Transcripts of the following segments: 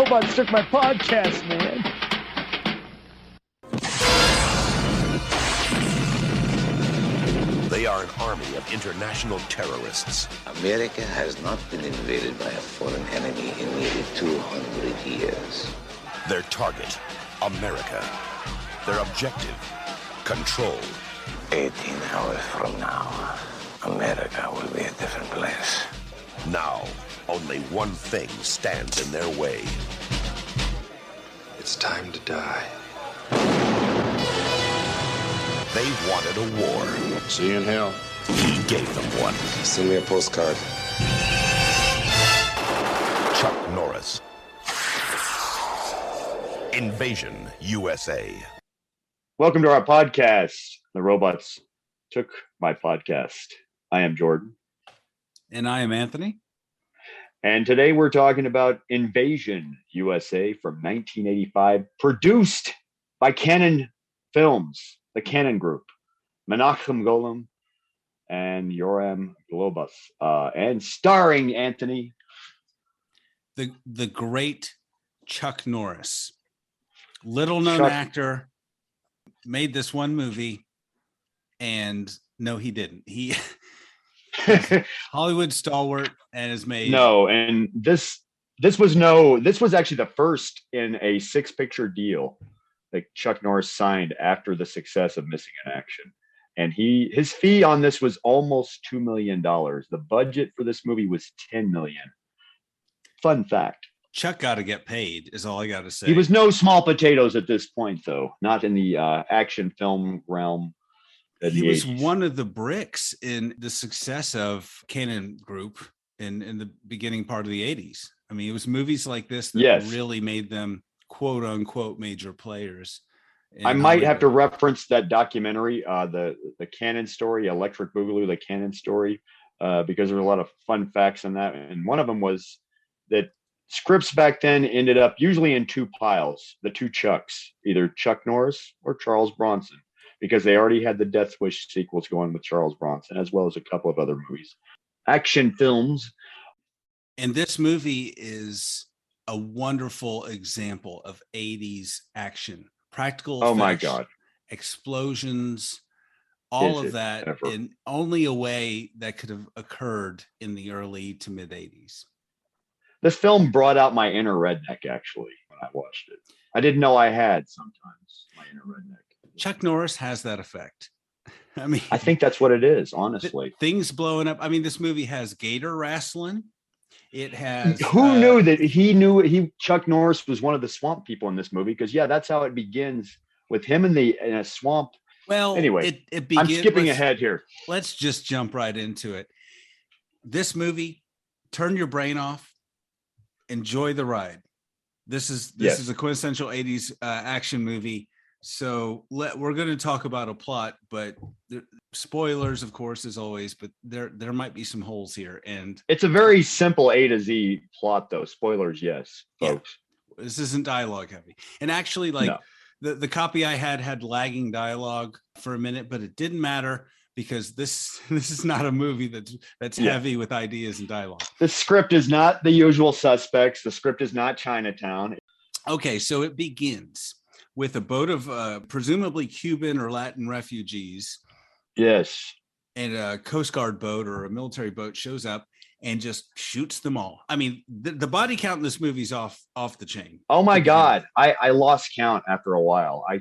robots took my podcast, man. They are an army of international terrorists. America has not been invaded by a foreign enemy in nearly 200 years. Their target, America. Their objective, control. 18 hours from now, America will be a different place. Now, only one thing stands in their way. It's time to die. They wanted a war. See you in hell. He gave them one. Send me a postcard. Chuck Norris. Invasion USA. Welcome to our podcast. The robots took my podcast. I am Jordan. And I am Anthony. And today we're talking about Invasion USA from 1985, produced by Cannon Films, the Cannon Group, Menachem Golem, and Yoram Globus, and starring Anthony. The great Chuck Norris. Little known actor, made this one movie, and no, he didn't. He Hollywood stalwart and has made and this was actually the first in a 6-picture deal that Chuck Norris signed after the success of Missing in Action. And his fee on this was almost $2 million. The budget for this movie was $10 million. Fun fact. Chuck got to get paid is all I got to say. He was no small potatoes at this point, though, not in the action film realm. He was one of the bricks in the success of Cannon Group in the beginning part of the 80s. I mean, it was movies like this that really made them quote unquote major players. I might have to reference that documentary, the Cannon story, Electric Boogaloo, the Cannon story, because there's a lot of fun facts in that. And one of them was that scripts back then ended up usually in 2 piles, the 2 Chucks, either Chuck Norris or Charles Bronson, because they already had the Death Wish sequels going with Charles Bronson, as well as a couple of other movies. Action films. And this movie is a wonderful example of 80s action. Practical effects, oh my God, explosions, all of that in only a way that could have occurred in the early to mid 80s. This film brought out my inner redneck, actually, when I watched it. I didn't know I had sometimes my inner redneck. Chuck Norris has that effect. I mean, I think that's what it is, honestly. Things blowing up. I mean, this movie has gator wrestling. It has. Who knew that Chuck Norris was one of the swamp people in this movie? Because that's how it begins, with him in a swamp. Well, anyway, it begins, I'm skipping ahead here. Let's just jump right into it. This movie, turn your brain off, enjoy the ride. This is a quintessential 80s action movie. So we're going to talk about a plot, but spoilers, of course, as always, but there might be some holes here. And it's a very simple A to Z plot, though. Spoilers, yes, folks. Yeah. This isn't dialogue heavy. And actually, the copy I had lagging dialogue for a minute, but it didn't matter because this is not a movie that's heavy with ideas and dialogue. The script is not The Usual Suspects. The script is not Chinatown. Okay, so it begins with a boat of presumably Cuban or Latin refugees. Yes. And a Coast Guard boat or a military boat shows up and just shoots them all. I mean, the body count in this movie's off the chain. Oh my God. I lost count after a while. I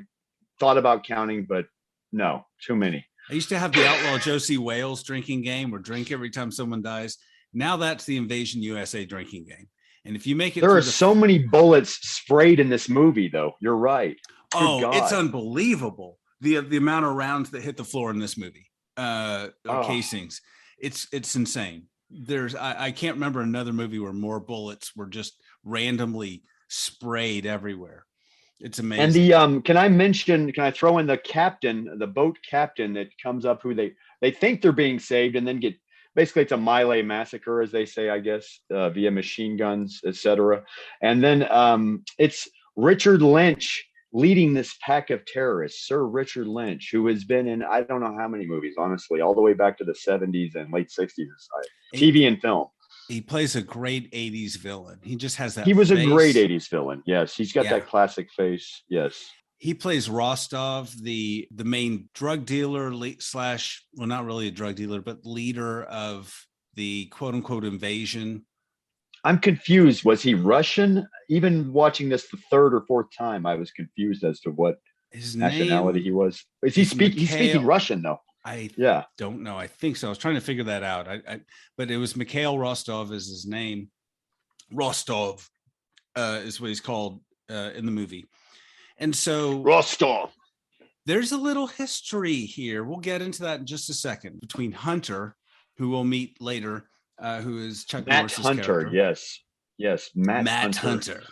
thought about counting, but no, too many. I used to have the outlaw Josie Wales drinking game or drink every time someone dies. Now that's the Invasion USA drinking game. And if you make it, there are so many bullets sprayed in this movie, though. You're right. It's unbelievable. The amount of rounds that hit the floor in this movie, casings. It's insane. I can't remember another movie where more bullets were just randomly sprayed everywhere. It's amazing. And can I throw in the captain, the boat captain that comes up, who they think they're being saved and then get. Basically, it's a melee massacre, as they say, I guess, via machine guns, etc. And then it's Richard Lynch leading this pack of terrorists, Sir Richard Lynch, who has been in, I don't know how many movies, honestly, all the way back to the 70s and late 60s, TV and film. he plays a great 80s villain. He just has that He was face. a great 80s villain. Yes, he's got that classic face. Yes. He plays Rostov, the main drug dealer slash, well, not really a drug dealer, but leader of the quote unquote invasion. I'm confused. Was he Russian? Even watching this the third or fourth time, I was confused as to what his nationality he was. Is he speaking? He's speaking Russian though. I don't know. I think so. I was trying to figure that out. But it was Mikhail Rostov is his name. Rostov is what he's called in the movie. And so Rostov. There's a little history here. We'll get into that in just a second between Hunter, who we'll meet later, who is Chuck Norris's character. Yes, Matt Hunter.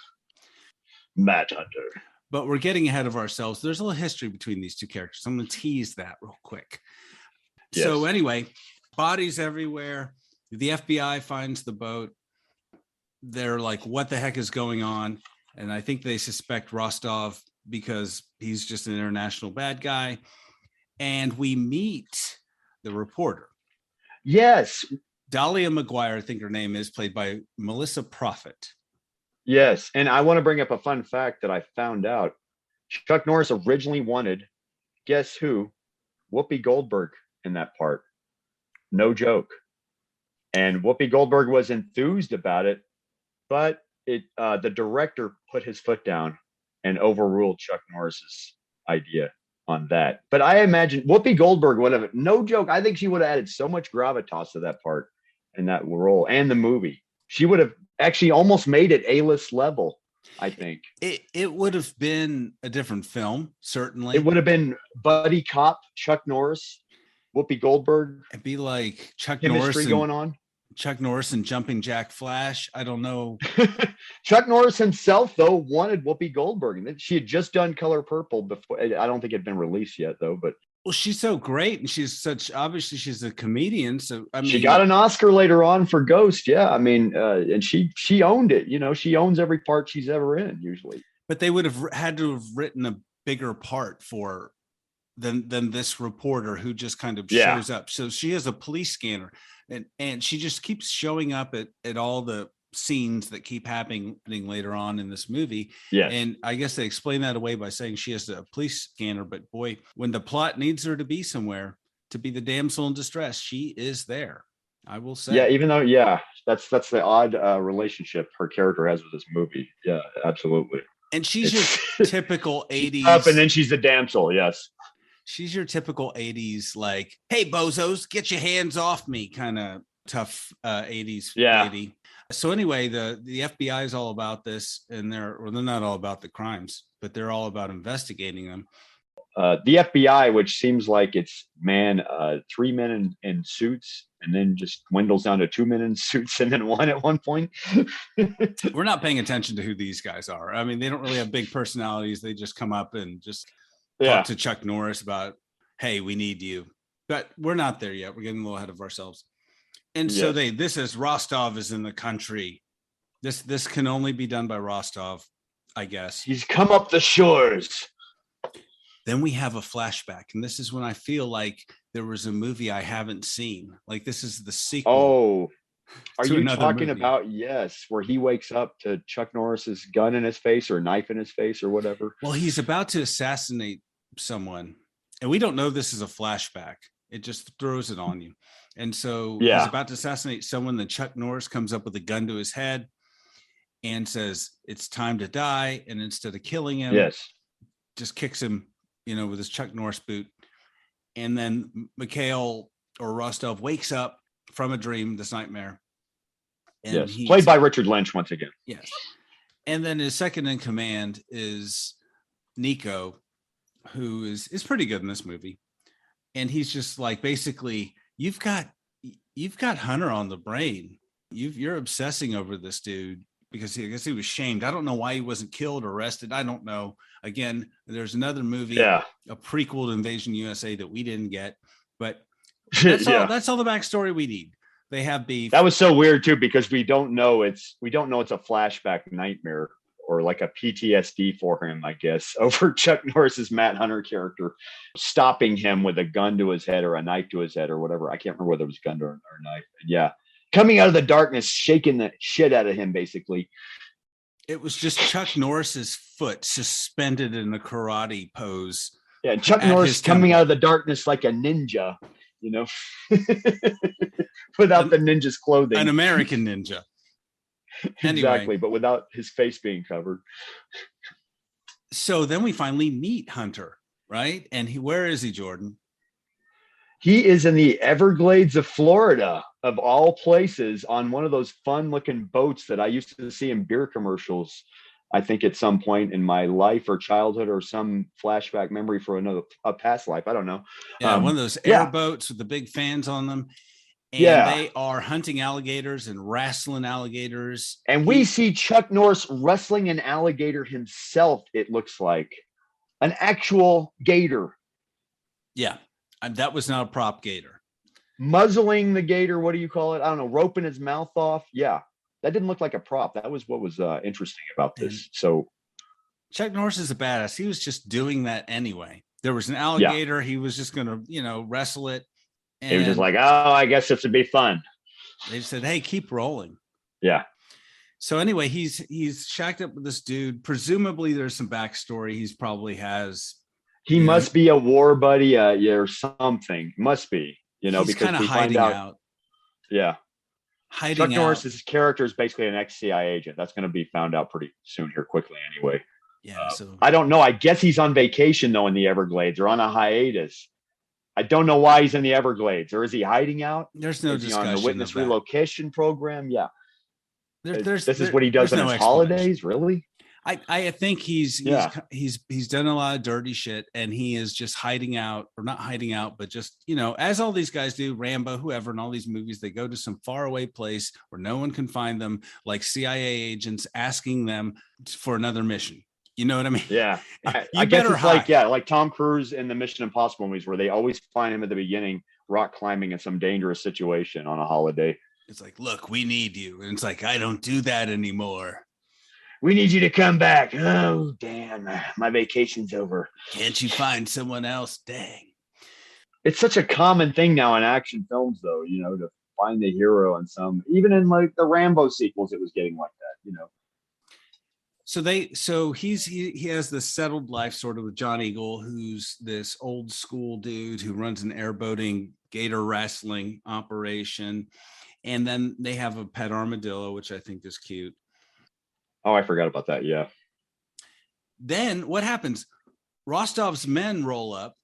Matt Hunter. But we're getting ahead of ourselves. There's a little history between these two characters. I'm going to tease that real quick. Yes. So anyway, bodies everywhere. The FBI finds the boat. They're like, what the heck is going on? And I think they suspect Rostov because he's just an international bad guy. And we meet the reporter. Yes. Dahlia McGuire, I think her name is, played by Melissa Prophet. Yes. And I want to bring up a fun fact that I found out. Chuck Norris originally wanted, guess who? Whoopi Goldberg in that part. No joke. And Whoopi Goldberg was enthused about it, but the director put his foot down and overruled Chuck Norris's idea on that. But I imagine Whoopi Goldberg would have, no joke, I think she would have added so much gravitas to that part and that role and the movie. She would have actually almost made it A-list level, I think. It would have been a different film, certainly. It would have been buddy cop, Chuck Norris, Whoopi Goldberg. It'd be like Chuck Norris going on. Chuck Norris and Jumping Jack Flash. I don't know. Chuck Norris himself, though, wanted Whoopi Goldberg. She had just done Color Purple before. I don't think it had been released yet, though. But well, she's so great, and obviously she's a comedian. So I mean, she got an Oscar later on for Ghost. Yeah, I mean, and she owned it. You know, she owns every part she's ever in usually. But they would have had to have written a bigger part for than this reporter who just kind of shows up. So she is a police scanner. And she just keeps showing up at all the scenes that keep happening later on in this movie. Yeah. And I guess they explain that away by saying she has a police scanner. But boy, when the plot needs her to be somewhere, to be the damsel in distress, she is there. I will say. Yeah, even though, that's the odd relationship her character has with this movie. Yeah, absolutely. And she's your typical 80s. Up and then she's the damsel, yes. She's your typical 80s, like, hey, bozos, get your hands off me, kind of tough 80s lady. So anyway, the FBI is all about this, and they're not all about the crimes, but they're all about investigating them. The FBI, which seems like it's 3 men in suits, and then just dwindles down to 2 men in suits, and then one at one point. We're not paying attention to who these guys are. I mean, they don't really have big personalities. They just come up and just talk to Chuck Norris about, hey, we need you. But we're not there yet. We're getting a little ahead of ourselves. And so this is Rostov is in the country. This can only be done by Rostov, I guess. He's come up the shores. Then we have a flashback. And this is when I feel like there was a movie I haven't seen. Like this is the sequel. Oh, are you talking movie. about, where he wakes up to Chuck Norris's gun in his face or knife in his face or whatever? Well, he's about to assassinate someone. And we don't know this is a flashback. It just throws it on you. And so he's about to assassinate someone. Then Chuck Norris comes up with a gun to his head and says, it's time to die. And instead of killing him, just kicks him, with his Chuck Norris boot. And then Mikhail or Rostov wakes up from a dream, this nightmare. And he's played by Richard Lynch once again. Yes. And then his second in command is Nico, who is pretty good in this movie. And he's just like, basically, you've got Hunter on the brain. You're obsessing over this dude because I guess he was shamed. I don't know why he wasn't killed or arrested. I don't know. Again, there's another movie, a prequel to Invasion USA that we didn't get, but that's all the backstory we need. They have beef. That was so weird too, because we don't know it's a flashback nightmare or like a PTSD for him, I guess, over Chuck Norris's Matt Hunter character stopping him with a gun to his head or a knife to his head or whatever. I can't remember whether it was a gun or a knife. And coming out of the darkness, shaking the shit out of him, basically. It was just Chuck Norris's foot suspended in a karate pose. Yeah, Chuck Norris coming out of the darkness like a ninja, you know, without the ninja's clothing. An American ninja. Exactly, Anyway. but without his face being covered. So then we finally meet Hunter, right? And where is he, Jordan? He is in the Everglades of Florida, of all places, on one of those fun-looking boats that I used to see in beer commercials, I think at some point in my life or childhood or some flashback memory for a past life. I don't know. Yeah, one of those airboats with the big fans on them. And they are hunting alligators and wrestling alligators. And we see Chuck Norris wrestling an alligator himself, it looks like. An actual gator. Yeah, that was not a prop gator. Muzzling the gator, what do you call it? I don't know, roping his mouth off. Yeah, that didn't look like a prop. That was what was interesting about this. So Chuck Norris is a badass. He was just doing that anyway. There was an alligator. He was just going to, wrestle it. And he was just like, oh, I guess this would be fun. They said, hey, keep rolling. Yeah. So anyway, he's shacked up with this dude. Presumably there's some backstory. He's probably has. He must be a war buddy or something. Must be, he's because kind of we hiding find out. Yeah. Hiding Chuck out. Norris's character is basically an ex-CIA agent. That's going to be found out pretty soon here quickly anyway. Yeah. So I don't know. I guess he's on vacation though in the Everglades or on a hiatus. I don't know why he's in the Everglades, or is he hiding out? There's no discussion on the witness of that. Relocation program. Yeah. This is what he does on his holidays. Really? I think he's done a lot of dirty shit, and he is just hiding out, or not hiding out, but just, as all these guys do, Rambo, whoever, in all these movies, they go to some faraway place where no one can find them, like CIA agents asking them for another mission. You know what I mean? Yeah. I guess it's like Tom Cruise in the Mission Impossible movies where they always find him at the beginning, rock climbing in some dangerous situation on a holiday. It's like, look, we need you. And it's like, I don't do that anymore. We need you to come back. Oh, damn. My vacation's over. Can't you find someone else? Dang. It's such a common thing now in action films, though, to find the hero in some, even in like the Rambo sequels, it was getting like that, So he has this settled life sort of with John Eagle, who's this old school dude who runs an airboating gator wrestling operation. And then they have a pet armadillo, which I think is cute. Oh, I forgot about that. Yeah. Then what happens? Rostov's men roll up.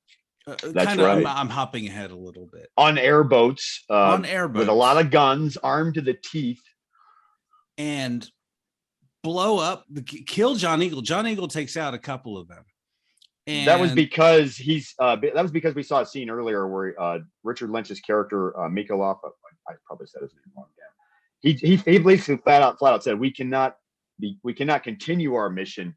That's right. I'm hopping ahead a little bit. On airboats. With a lot of guns, armed to the teeth. And blow up, kill John Eagle. John Eagle takes out a couple of them. And that was because we saw a scene earlier where Richard Lynch's character, Mikolov, I probably said his name wrong again. He basically flat out said, we cannot continue our mission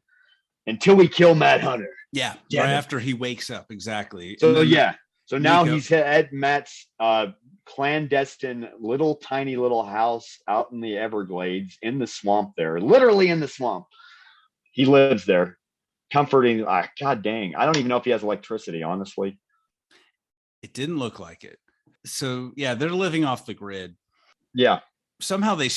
until we kill Matt Hunter. Yeah, right after he wakes up. Exactly. So now he's at Matt's clandestine tiny little house out in the Everglades in the swamp there, literally in the swamp. He lives there, comforting. God dang. I don't even know if he has electricity, honestly. It didn't look like it. So yeah, they're living off the grid. Yeah. Somehow they're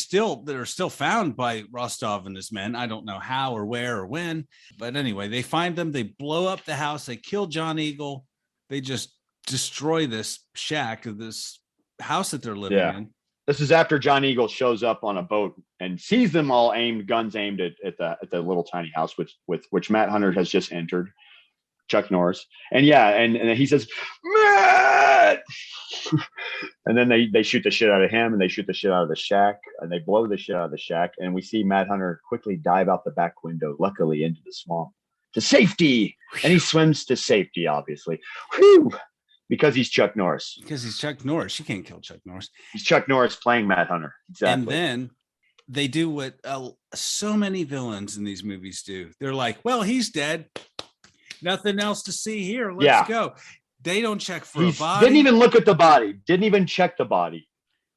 still found by Rostov and his men. I don't know how or where or when, but anyway, they find them. They blow up the house. They kill John Eagle. They just destroy this shack of this house that they're living in. This is after John Eagle shows up on a boat and sees them all guns aimed at the little tiny house, which Matt Hunter has just entered. Chuck Norris. And he says, Matt! And then they shoot the shit out of him, and they shoot the shit out of the shack, and they blow the shit out of the shack. And we see Matt Hunter quickly dive out the back window, luckily into the swamp to safety. And he swims to safety, obviously. Whew! Because he's Chuck Norris. Because he's Chuck Norris. You can't kill Chuck Norris. He's Chuck Norris playing Matt Hunter. Exactly. And then they do what so many villains in these movies do. They're like, well, he's dead. Nothing else to see here. Let's go. They don't check for a body. Didn't even look at the body. Didn't even check the body.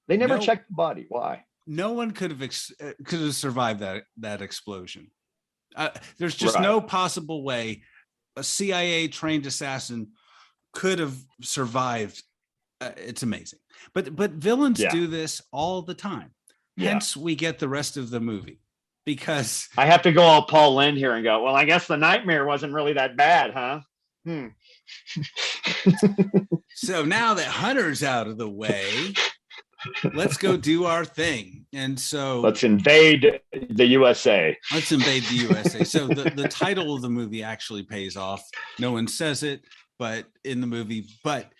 They never checked the body. Why? No one could have survived that explosion. There's just no possible way a CIA trained assassin could have survived It's amazing. But villains Yeah. do this all the time. Yeah. Hence, we get the rest of the movie because I have to go all Paul Lynde here and go, well, I guess the nightmare wasn't really that bad, huh? So now that Hunter's out of the way, let's go do our thing. And so let's invade the USA. Let's invade the USA. So the title of the movie actually pays off. No one says it, but in the movie, but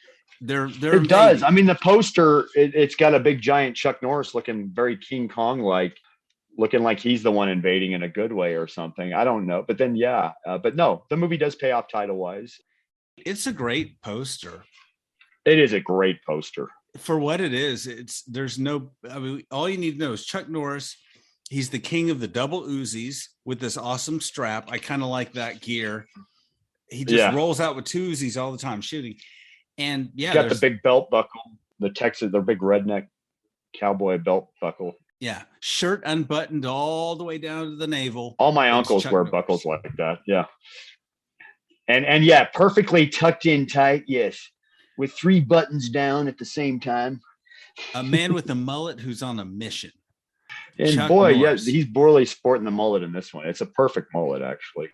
they're it does. I mean, the poster, it's got a big giant Chuck Norris looking very King Kong like, looking like he's the one invading in a good way or something. I don't know. But then, but no, the movie does pay off title wise. It's a great poster. It is a great poster. For what it is, all you need to know is Chuck Norris. He's the king of the double Uzis with this awesome strap. I kind of like that gear. He just rolls out with 2 Uzis all the time shooting. And got the big belt buckle, the big redneck cowboy belt buckle. Yeah. Shirt unbuttoned all the way down to the navel. All my uncles wear buckles like that. Yeah. And perfectly tucked in tight. Yes. With 3 buttons down at the same time. A man with a mullet who's on a mission. And Chuck boy, Norris. he's really sporting the mullet in this one. It's a perfect mullet, actually.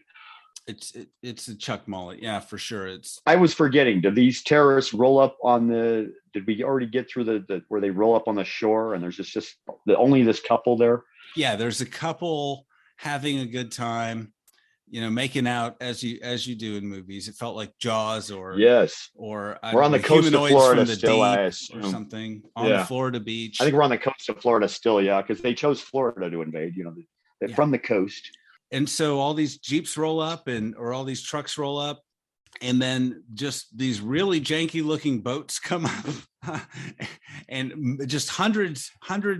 It's a Chuck mullet. Yeah, for sure. I was forgetting. Did these terrorists roll up on did we already get through the where they roll up on the shore and there's just only this couple there? Yeah, there's a couple having a good time. Making out as you do in movies. It felt like Jaws or we're on the coast of Florida still, or something on the Florida beach. I think we're on the coast of Florida still, because they chose Florida to invade. They're from the coast, and so all these Jeeps roll up or all these trucks roll up, and then just these really janky looking boats come up, and just hundreds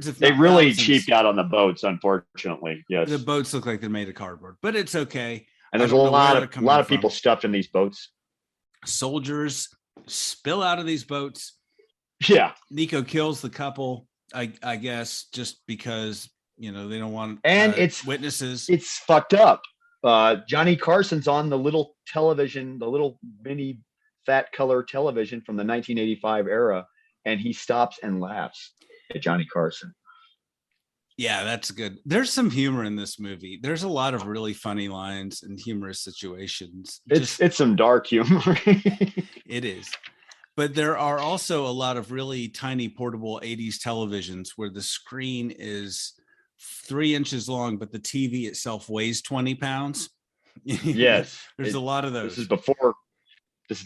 of they really cheaped out on the boats, unfortunately. Yes, the boats look like they're made of cardboard, but it's okay. And there's a lot of people stuffed in these boats. Soldiers spill out of these boats. Yeah, Nico kills the couple, I guess, just because they don't want it's witnesses. It's fucked up. Johnny Carson's on the little television, the little mini fat color television from the 1985 era, and he stops and laughs at Johnny Carson. Yeah, that's good. There's some humor in this movie. There's a lot of really funny lines and humorous situations. It's some dark humor. It is. But there are also a lot of really tiny portable 80s televisions where the screen is 3 inches long, but the TV itself weighs 20 pounds. Yes. There's a lot of those. This is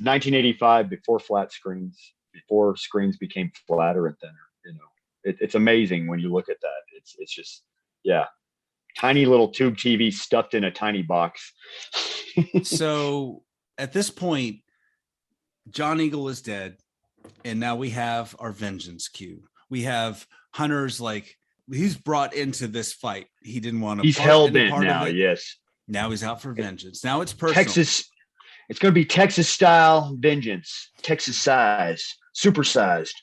1985, before flat screens, before screens became flatter and thinner. It's amazing when you look at that. It's just, tiny little tube TV stuffed in a tiny box. So at this point, John Eagle is dead. And now we have our vengeance cue. We have Hunter's he's brought into this fight. He didn't want to. He's hell bent now. Yes. Now he's out for vengeance. Now it's personal. Texas. It's going to be Texas style vengeance. Texas size, supersized.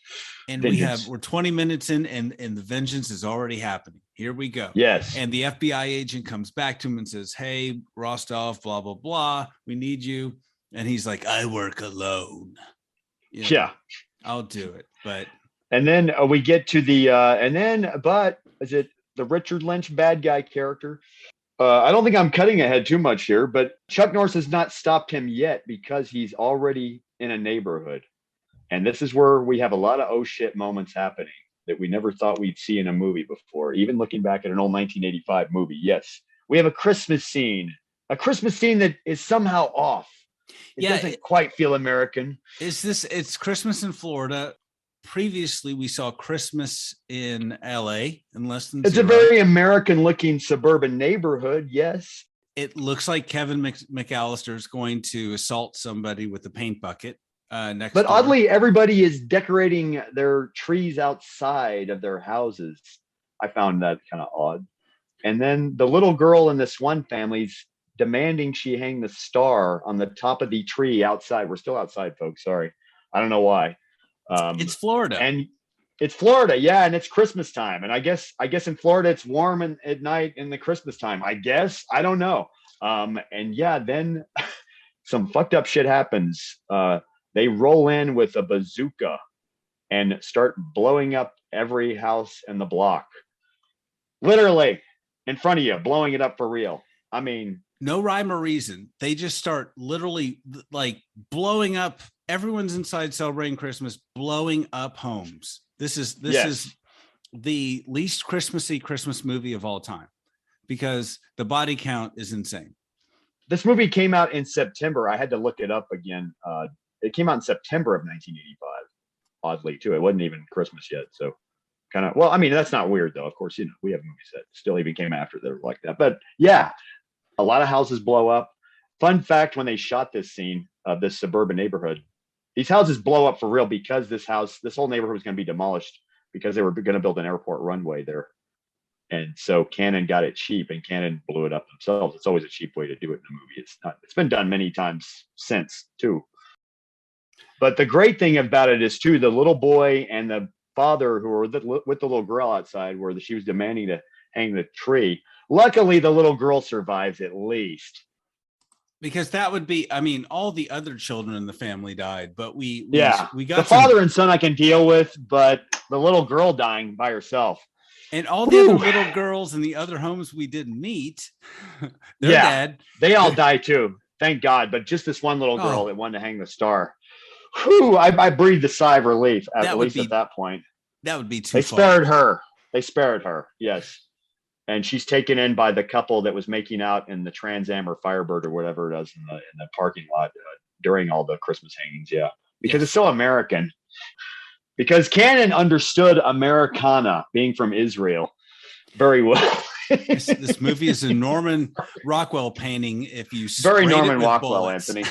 And vengeance. we're 20 minutes in and the vengeance is already happening. Here we go. Yes. And the FBI agent comes back to him and says, "Hey, Rostov, blah, blah, blah. We need you." And he's like, "I work alone." Yeah. I'll do it. But and then we get to but is it the Richard Lynch bad guy character? I don't think I'm cutting ahead too much here, but Chuck Norris has not stopped him yet because he's already in a neighborhood. And this is where we have a lot of oh shit moments happening that we never thought we'd see in a movie before. Even looking back at an old 1985 movie. Yes, we have a Christmas scene that is somehow off. It doesn't quite feel American. It's Christmas in Florida. Previously, we saw Christmas in LA in less than It's zero. a very American looking suburban neighborhood. Yes. It looks like Kevin McAllister is going to assault somebody with a paint bucket next But door. oddly, everybody is decorating their trees outside of their houses. I found that kind of odd. And then the little girl in this one family's demanding she hang the star on the top of the tree outside. We're still outside, folks. Sorry. I don't know why. It's Florida. And it's Florida. Yeah. And it's Christmas time. And I guess in Florida, it's warm at night in the Christmas time. I guess. I don't know. Then some fucked up shit happens. They roll in with a bazooka and start blowing up every house in the block. Literally in front of you, blowing it up for real. I mean, no rhyme or reason. They just start literally like blowing up. Everyone's inside celebrating Christmas, blowing up homes. This is the least Christmassy Christmas movie of all time because the body count is insane. This movie came out in September. I had to look it up again. It came out in September of 1985. Oddly, too, it wasn't even Christmas yet. So, kind of. Well, I mean, that's not weird though. Of course, we have movies that still even came after that were like that. But yeah, a lot of houses blow up. Fun fact: when they shot this scene of this suburban neighborhood, these houses blow up for real because this whole neighborhood was going to be demolished because they were going to build an airport runway there. And so Cannon got it cheap, and Cannon blew it up themselves. It's always a cheap way to do it in a movie. It's been done many times since too. But the great thing about it is too, the little boy and the father who were with the little girl outside where she was demanding to hang the tree. Luckily, the little girl survives at least. Because that would be, I mean, all the other children in the family died, but we got the father and son I can deal with, but the little girl dying by herself. And all the other little girls in the other homes we didn't meet, they're dead. They all died too. Thank God. But just this one little girl that wanted to hang the star. Whew, I breathed a sigh of relief, at least at that point. That would be too They spared her. They spared her, yes. And she's taken in by the couple that was making out in the Trans Am or Firebird or whatever it is in the parking lot during all the Christmas hangings, because it's so American. Because Cannon understood Americana, being from Israel, very well. This movie is a Norman Rockwell painting. If you very Norman Rockwell, bullets. Anthony,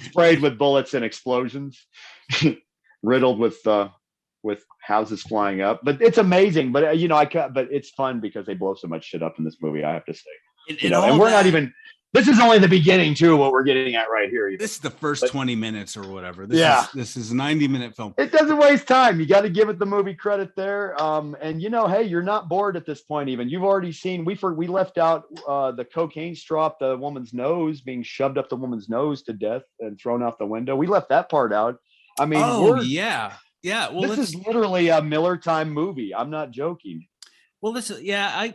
sprayed with bullets and explosions, riddled with houses flying up. But it's amazing. But but it's fun because they blow so much shit up in this movie. I have to say, and we're not even. This is only the beginning, too, what we're getting at right here. This is the first 20 minutes or whatever. This is a 90-minute film. It doesn't waste time. You got to give it the movie credit there. And, hey, you're not bored at this point even. You've already seen, we left out the cocaine straw up the woman's nose, being shoved up the woman's nose to death and thrown out the window. We left that part out. I mean, yeah. Well, this is literally a Miller time movie. I'm not joking. Well,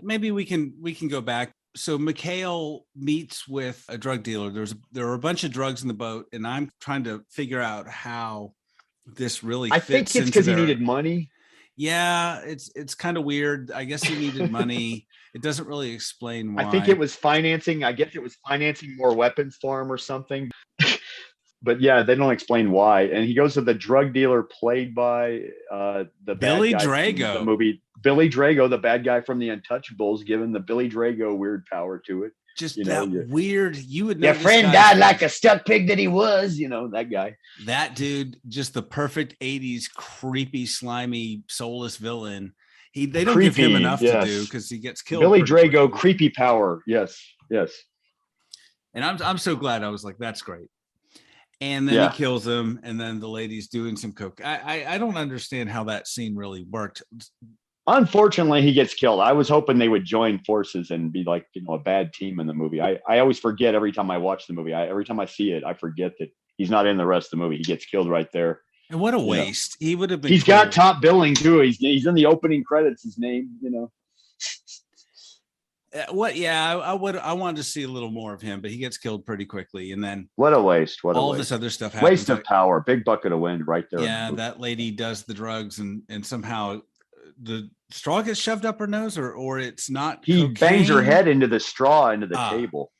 maybe we can go back. So Mikhail meets with a drug dealer. There are a bunch of drugs in the boat, and I'm trying to figure out how this really fits. I think it's because he needed money. Yeah, it's kind of weird. I guess he needed money. It doesn't really explain why. I think it was financing. I guess it was financing more weapons for him or something. But yeah, they don't explain why. And he goes to the drug dealer played by the Billy bad guy Drago. from the movie Billy Drago, the bad guy from the Untouchables, given the Billy Drago weird power to it. Just weird. You would know your friend died like a stuck pig that he was. That guy. That dude, just the perfect 80s creepy, slimy, soulless villain. They don't give him enough to do because he gets killed. Billy Drago, creepy power. Yes. And I'm so glad. I was like, that's great. And then he kills him, and then the lady's doing some coke. I don't understand how that scene really worked. Unfortunately, he gets killed. I was hoping they would join forces and be like, a bad team in the movie. I always forget every time I watch the movie. Every time I see it, I forget that he's not in the rest of the movie. He gets killed right there. And what a waste. He would have been. He's got top billing too. He's in the opening credits. His name, I wanted to see a little more of him, but he gets killed pretty quickly. And then what a waste. All this other stuff happens. Waste of power. Big bucket of wind right there. Yeah, that lady does the drugs and somehow the straw gets shoved up her nose or it's not. He cocaine. bangs her head into the straw into the table.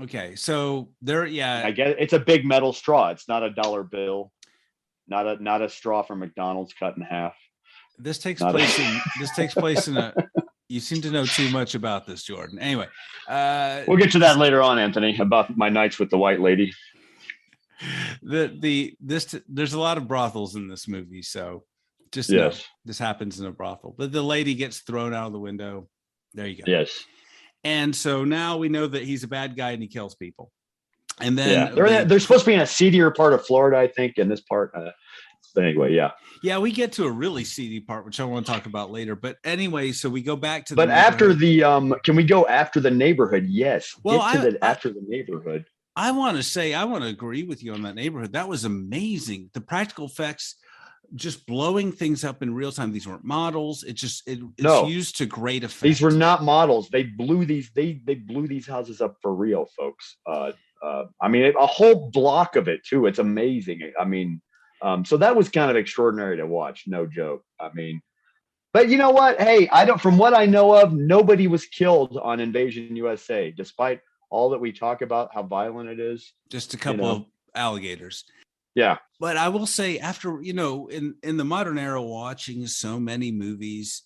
Okay. So there, I guess it's a big metal straw. It's not a dollar bill. Not a straw from McDonald's cut in half. This takes place in a you seem to know too much about this, Jordan. Anyway, we'll get to that later on, Anthony, about my nights with the white lady. There's a lot of brothels in this movie, so just know this happens in a brothel. But the lady gets thrown out of the window. There you go. Yes. And so now we know that he's a bad guy and he kills people. And then they're supposed to be in a seedier part of Florida, I think, in this part. Anyway, yeah, we get to a really seedy part, which I want to talk about later. But anyway, so we go back to. But after the can we go after the neighborhood? Yes. Well, after the neighborhood. I want to agree with you on that neighborhood. That was amazing. The practical effects, just blowing things up in real time. These weren't models. It's No. used to great effect. These were not models. They blew these houses up for real, folks. I mean, a whole block of it too. It's amazing. I mean, so that was kind of extraordinary to watch. No joke. I mean, but you know what? Hey, from what I know of, nobody was killed on Invasion USA, despite all that we talk about how violent it is. Just a couple of alligators. Yeah. But I will say, after, in the modern era, watching so many movies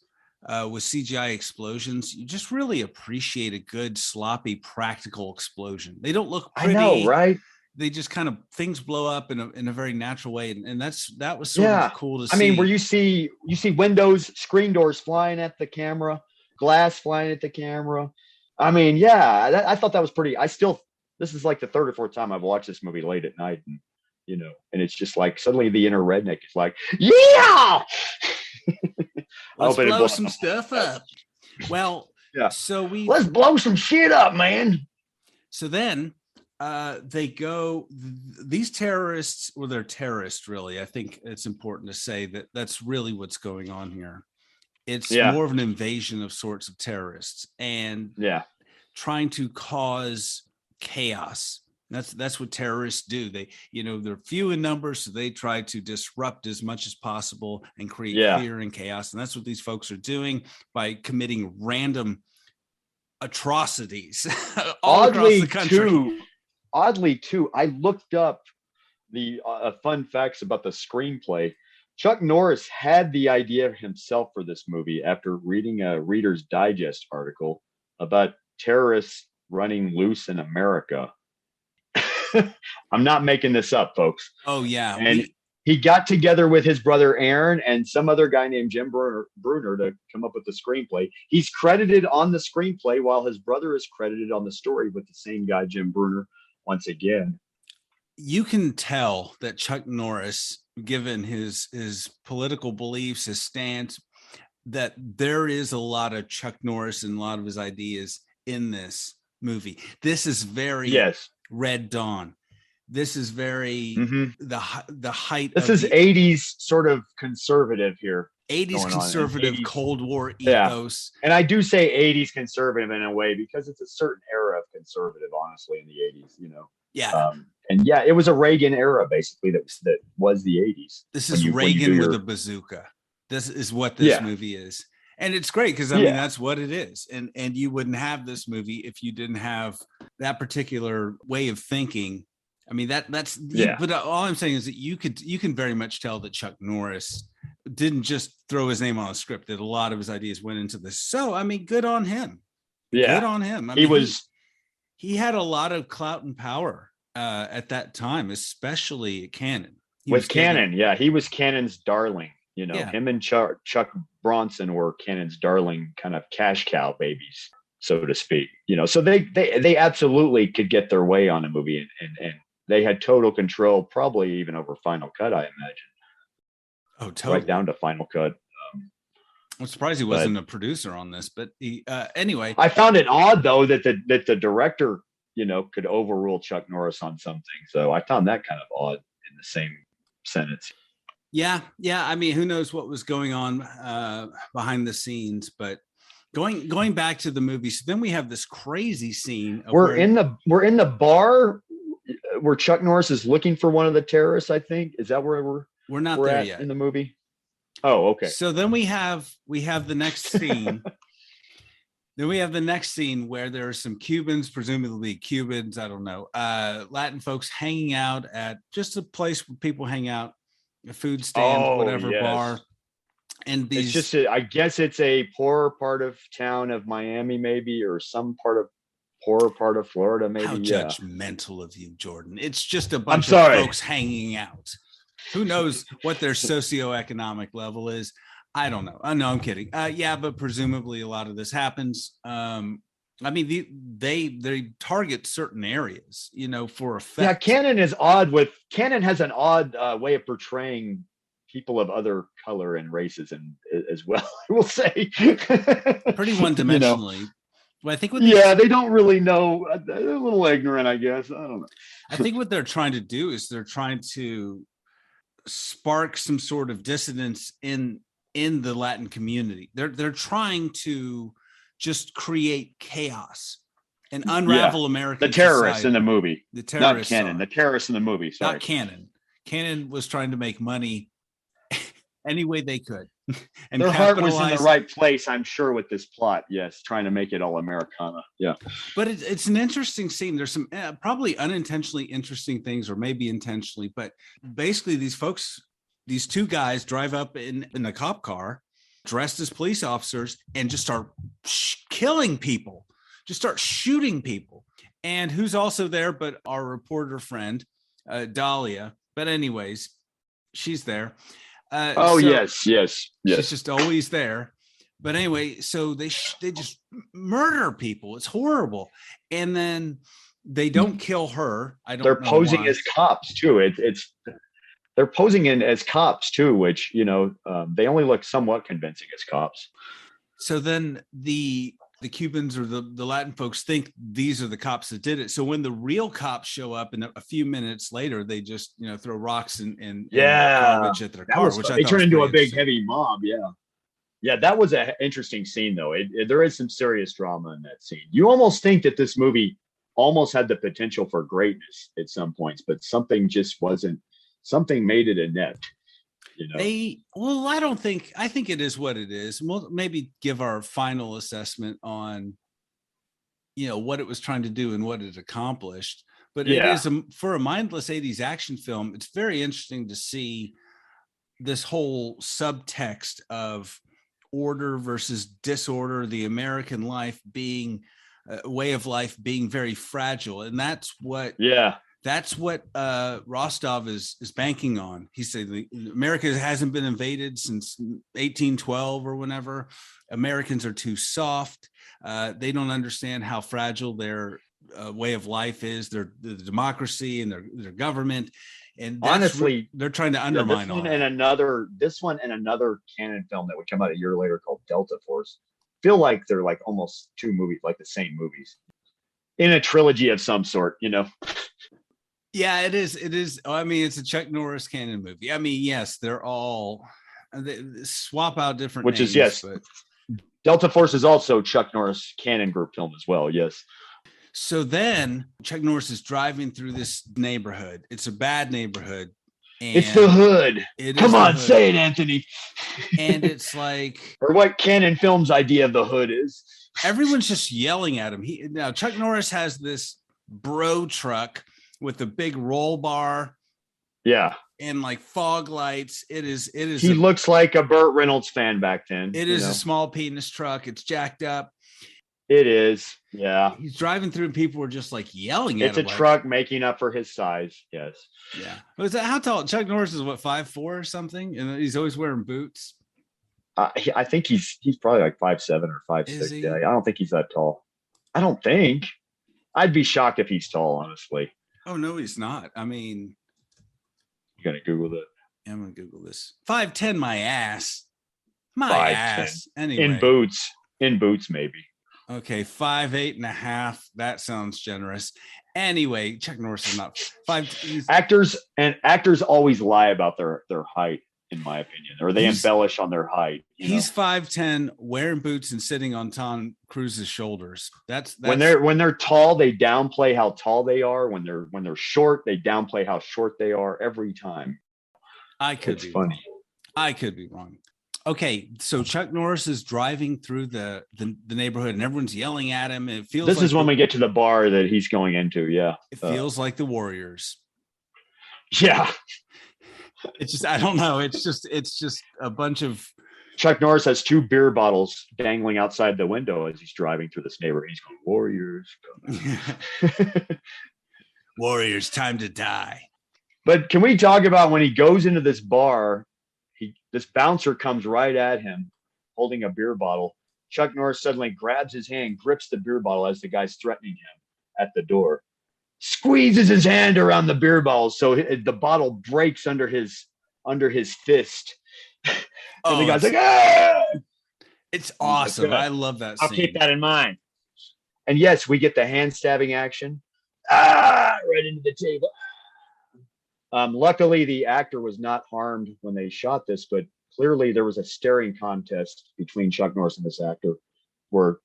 with CGI explosions, you just really appreciate a good, sloppy, practical explosion. They don't look pretty. I know, right? They just kind of, things blow up in a very natural way. And that was sort of cool to see. I mean, where you see windows, screen doors flying at the camera, glass flying at the camera. I mean, yeah, I thought that was pretty. This is like the third or fourth time I've watched this movie late at night, and and it's just like suddenly the inner redneck is like, yeah, let's blow some stuff up. Well, yeah. So let's blow some shit up, man. So then these terrorists, well, they're terrorists, really. I think it's important to say that that's really what's going on here. It's more of an invasion of sorts of terrorists and trying to cause chaos. That's what terrorists do. They, they're few in numbers, so they try to disrupt as much as possible and create fear and chaos. And that's what these folks are doing by committing random atrocities all across the country. Oddly, too, I looked up the fun facts about the screenplay. Chuck Norris had the idea himself for this movie after reading a Reader's Digest article about terrorists running loose in America. I'm not making this up, folks. Oh, yeah. And he got together with his brother Aaron and some other guy named Jim Bruner to come up with the screenplay. He's credited on the screenplay while his brother is credited on the story with the same guy, Jim Bruner, once again. You can tell that Chuck Norris, given his political beliefs, his stance, that there is a lot of Chuck Norris and a lot of his ideas in this movie. This is very Red Dawn. This is very the height. This is 80s sort of conservative here. 80s conservative 80s, Cold War ethos. And I do say 80s conservative in a way because it's a certain era of conservative, honestly, in the 80s, Yeah. And it was a Reagan era, basically, that was the 80s. This is Reagan with a bazooka. This is what this movie is. And it's great because, I mean, that's what it is. And you wouldn't have this movie if you didn't have that particular way of thinking. I mean, that's but all I'm saying is that you can very much tell that Chuck Norris didn't just throw his name on a script, that a lot of his ideas went into this. So, I mean, good on him. Yeah. Good on him. I mean, he had a lot of clout and power at that time, especially at Cannon. He was Cannon's darling. Him and Chuck Bronson were Cannon's darling kind of cash cow babies, so to speak. So they absolutely could get their way on a movie, and they had total control, probably even over Final Cut, I imagine. Oh, totally. Right down to Final Cut. I'm surprised he wasn't a producer on this, but anyway. I found it odd though that the director, could overrule Chuck Norris on something. So I found that kind of odd in the same sentence. Yeah. I mean, who knows what was going on behind the scenes, but going back to the movie. So then we have this crazy scene. We're in the bar where Chuck Norris is looking for one of the terrorists. I think is that where we're not there yet in the movie. Oh, okay. So then we have the next scene. Then we have the next scene where there are some Cubans, presumably Cubans, I don't know, Latin folks hanging out at just a place where people hang out, a food stand, whatever bar. And these, it's just, I guess it's a poorer part of town of Miami, maybe, or some poorer part of Florida, maybe. How judgmental of you, Jordan. It's just a bunch of folks hanging out. Who knows what their socioeconomic level is? I don't know. No, I'm kidding. But presumably a lot of this happens. I mean, they target certain areas, for effect. Yeah, Cannon has an odd way of portraying people of other color and races, and as well, I will say, pretty one-dimensionally. Well, I think they don't really know. They're a little ignorant, I guess. I don't know. I think what they're trying to do is they're trying to spark some sort of dissonance in the Latin community. They're trying to just create chaos and unravel American the terrorists society. in the movie. The terrorists, not Cannon. The terrorists in the movie. Sorry. Not Cannon. Cannon was trying to make money any way they could. And their heart was in the right place, I'm sure, with this plot. Yes, trying to make it all Americana. Yeah, but it's an interesting scene. There's some probably unintentionally interesting things, or maybe intentionally. But basically, these two guys drive up in a cop car, dressed as police officers, and just start killing people. Just start shooting people. And who's also there but our reporter friend, Dahlia. But anyways, she's there. Yes. She's just always there. But anyway, so they just murder people. It's horrible. And then they don't kill her. They're posing as cops too. They're posing as cops too, which, they only look somewhat convincing as cops. So then the Cubans or the Latin folks think these are the cops that did it. So when the real cops show up, and a few minutes later, they just throw rocks and garbage at their car, which they turn into a big heavy mob. Yeah, that was an interesting scene though. There is some serious drama in that scene. You almost think that this movie almost had the potential for greatness at some points, but something just wasn't. Something made it inept. I think it is what it is. We'll maybe give our final assessment on, what it was trying to do and what it accomplished. But it is for a mindless 80s action film. It's very interesting to see this whole subtext of order versus disorder, the American life being way of life being very fragile. And that's what, Rostov is banking on. He said America hasn't been invaded since 1812 or whenever. Americans are too soft. They don't understand how fragile their way of life is, the democracy and their government. And honestly, they're trying to undermine this one and another Cannon film that would come out a year later called Delta Force feel like they're like almost two movies, like the same movies in a trilogy of some sort, Yeah, it is. It is. I mean, it's a Chuck Norris Cannon movie. I mean, yes, they swap out different which names, is, yes. But Delta Force is also Chuck Norris Cannon Group film as well. Yes. So then Chuck Norris is driving through this neighborhood. It's a bad neighborhood. And it's the hood. Come on, say it, Anthony. And it's like, or what Cannon Films' idea of the hood is. Everyone's just yelling at him. Now Chuck Norris has this bro truck with a big roll bar. Yeah. And like fog lights. It is. He looks like a Burt Reynolds fan back then. It is a small penis truck. It's jacked up. It is. Yeah. He's driving through and people were just like yelling at him. It's a truck making up for his size. Yes. Yeah. Was that how tall? Chuck Norris is what, 5'4" or something? And he's always wearing boots. I think he's probably like 5'7" or 5'6". Yeah. I don't think he's that tall. I don't think. I'd be shocked if he's tall, honestly. Oh, no, he's not. I mean, you gotta Google it. Yeah, I'm gonna Google this. 5'10", my ass. My ass. Anyway. In boots, maybe. Okay, 5'8.5". That sounds generous. Anyway, Chuck Norris is not 5. Actors always lie about their height, in my opinion, or they embellish on their height. He's 5'10", wearing boots and sitting on Tom Cruise's shoulders. That's when they're tall, they downplay how tall they are. When they're short, they downplay how short they are every time. I could be wrong. Okay, so Chuck Norris is driving through the neighborhood and everyone's yelling at him. It feels this is when we get to the bar that he's going into. Yeah, it feels like the Warriors. Yeah. It's just, I don't know. It's just a bunch of. Chuck Norris has 2 beer bottles dangling outside the window as he's driving through this neighborhood. He's going, Warriors. Warriors, time to die. But can we talk about when he goes into this bar, this bouncer comes right at him holding a beer bottle. Chuck Norris suddenly grabs his hand, grips the beer bottle as the guy's threatening him at the door. Squeezes his hand around the beer bottle so the bottle breaks under his fist. And the guy's like, ah! It's awesome. I love that scene. I'll keep that in mind. And yes, we get the hand stabbing action. Right into the table. Luckily, the actor was not harmed when they shot this, but clearly there was a staring contest between Chuck Norris and this actor, where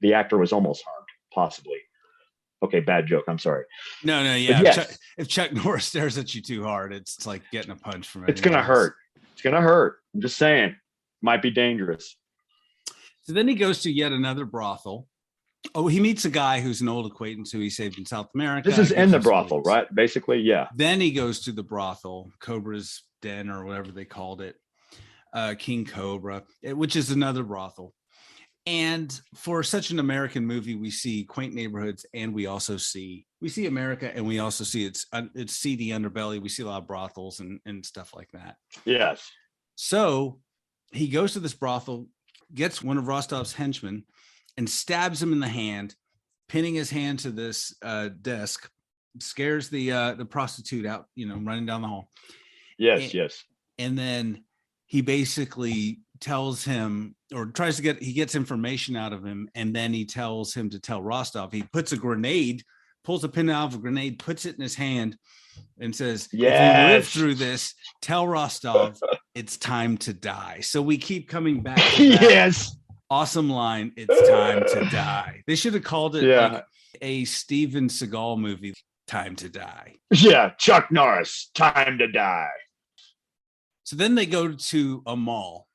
the actor was almost harmed, possibly. Okay, bad joke. I'm sorry. No, yeah. Yes. If Chuck Norris stares at you too hard, it's like getting a punch from it. It's gonna hurt. It's gonna hurt. I'm just saying, might be dangerous. So then he goes to yet another brothel. Oh, he meets a guy who's an old acquaintance who he saved in South America. This is in the brothel, right? Basically, yeah. Then he goes to the brothel, Cobra's Den or whatever they called it, King Cobra, which is another brothel. And for such an American movie, we see quaint neighborhoods, and we see America, and we also see its seedy underbelly. We see a lot of brothels and stuff like that. Yes. So he goes to this brothel, gets one of Rostov's henchmen, and stabs him in the hand, pinning his hand to this desk, scares the prostitute out, running down the hall. Yes, yes. And then he basically tells him, or he gets information out of him, and then he tells him to tell Rostov. He puts a grenade, pulls a pin out of a grenade, puts it in his hand, and says, If you live through this, tell Rostov it's time to die. So we keep coming back to that. Yes. Awesome line. It's time to die. They should have called it like a Steven Seagal movie, Time to Die. Yeah. Chuck Norris, Time to Die. So then they go to a mall.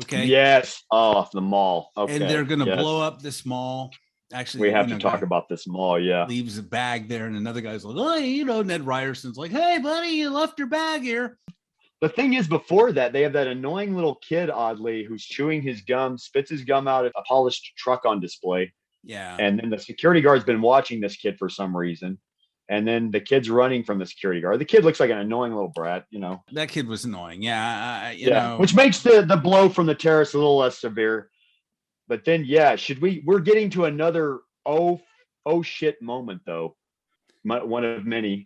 Okay. Yes. Oh, the mall. Okay. And they're going to blow up this mall. Actually, we have to talk about this mall. Yeah. Leaves a bag there, and another guy's like, "Oh, Ned Ryerson's like, hey, buddy, you left your bag here." The thing is, before that, they have that annoying little kid, oddly, who's chewing his gum, spits his gum out at a polished truck on display. Yeah. And then the security guard's been watching this kid for some reason. And then the kid's running from the security guard. The kid looks like an annoying little brat, That kid was annoying. Yeah. Which makes the blow from the terrorist a little less severe. But then, we're getting to another oh shit moment, though. One of many.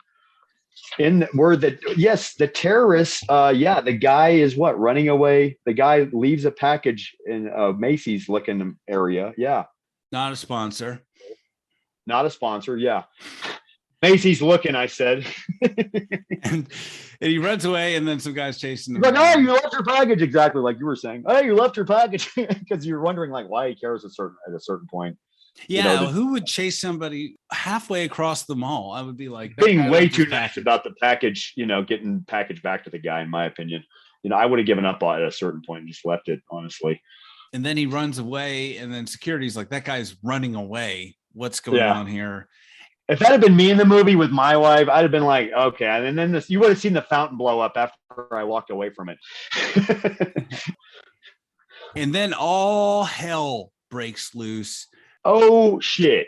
The terrorists, the guy is running away. The guy leaves a package in a Macy's looking area. Yeah. Not a sponsor. Yeah. Macy's looking, I said. and he runs away, and then some guys chasing him. Like, oh, you left your package. Exactly like you were saying. Oh, you left your package. Because you're wondering why he cares at a certain point. Yeah, who would chase somebody halfway across the mall? I would be like being way too nice about the package, getting packaged back to the guy, in my opinion. I would have given up at a certain point and just left it, honestly. And then he runs away, and then security's like, that guy's running away. What's going on here? If that had been me in the movie with my wife, I'd have been like, okay. And then you would have seen the fountain blow up after I walked away from it. And then all hell breaks loose. Oh, shit.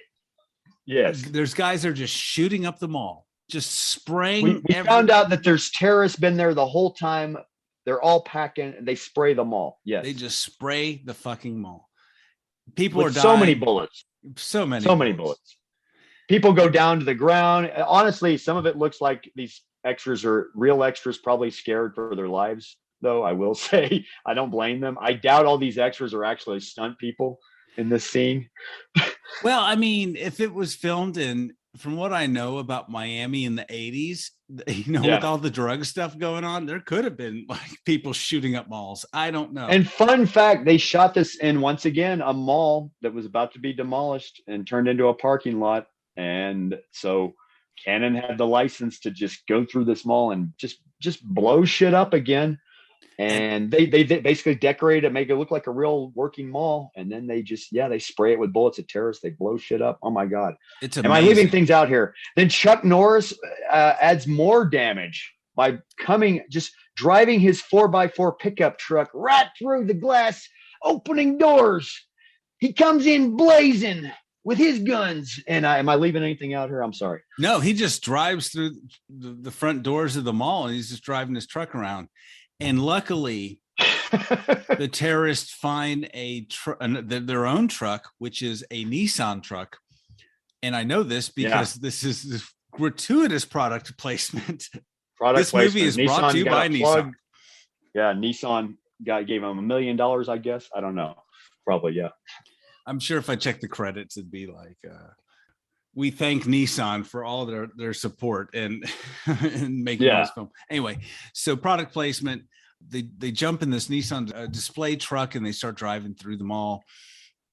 Yes. There's guys that are just shooting up the mall, just spraying. We found out that there's terrorists been there the whole time. They're all packing. And they spray the mall. Yes. They just spray the fucking mall. People are dying. So many bullets. So many bullets. People go down to the ground. Honestly, some of it looks like these extras are real extras, probably scared for their lives, though. I will say, I don't blame them. I doubt all these extras are actually stunt people in this scene. Well, I mean, if it was filmed from what I know about Miami in the 80s, with all the drug stuff going on, there could have been people shooting up malls. I don't know. And fun fact, they shot this in, once again, a mall that was about to be demolished and turned into a parking lot. And so Canon had the license to just go through this mall and just blow shit up again. And they basically decorate it, make it look like a real working mall. And then they they spray it with bullets at terrorists. They blow shit up. Oh my God. It's amazing. Am I leaving things out here? Then Chuck Norris adds more damage by driving his 4x4 pickup truck right through the glass, opening doors. He comes in blazing with his guns. And am I leaving anything out here? I'm sorry. No, he just drives through the front doors of the mall, and he's just driving his truck around. And luckily, the terrorists find their own truck, which is a Nissan truck. And I know this because this is this gratuitous product placement. This movie is brought to you by Nissan. Yeah, Nissan gave him $1 million, I guess. I don't know. Probably, yeah. I'm sure if I check the credits, it'd be like we thank Nissan for all their support and making this film. Anyway, so product placement. They jump in this Nissan display truck and they start driving through the mall,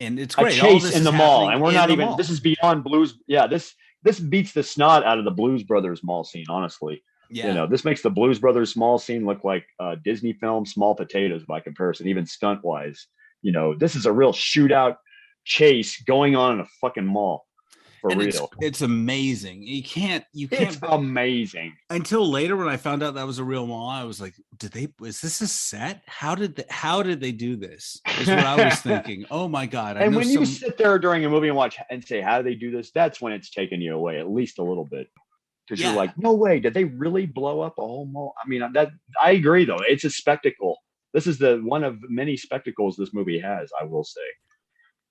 and it's great. A all chase this in is the mall, and we're not even. mall. This is beyond Blues. Yeah, this beats the snot out of the Blues Brothers mall scene. Honestly, Yeah, this makes the Blues Brothers mall scene look like Disney film small potatoes by comparison, even stunt wise. This is a real shootout chase going on in a fucking mall. For real. It's amazing. It's amazing. Until later when I found out that was a real mall, I was like, was this a set? How did they do this? Is what I was thinking. Oh my God. And when you sit there during a movie and watch and say, how do they do this? That's when it's taking you away at least a little bit. Because you're like, no way, did they really blow up a whole mall? I mean, I agree though. It's a spectacle. This is one of many spectacles this movie has, I will say.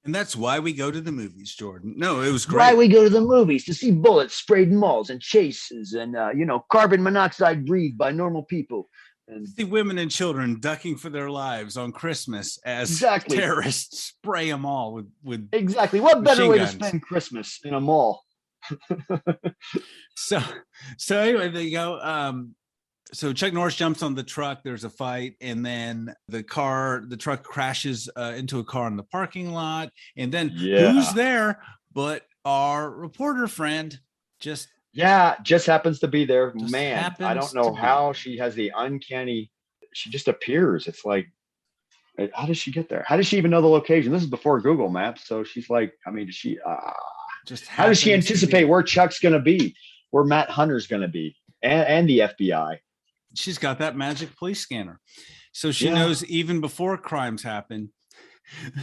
And that's why we go to the movies, Jordan. No, it was great. Why we go to the movies, to see bullets sprayed in malls and chases and, carbon monoxide breathed by normal people. And see women and children ducking for their lives on Christmas as terrorists spray them all with exactly. What better way to spend Christmas in a mall? So anyway, they go. So Chuck Norris jumps on the truck. There's a fight, and then the truck crashes into a car in the parking lot. And then who's there but our reporter friend? Just happens to be there. Man, I don't know how she has the uncanny. She just appears. It's like, how does she get there? How does she even know the location? This is before Google Maps, so she's like, I mean, how does she anticipate where Chuck's going to be, where Matt Hunter's going to be, and the FBI? She's got that magic police scanner. So she knows even before crimes happen,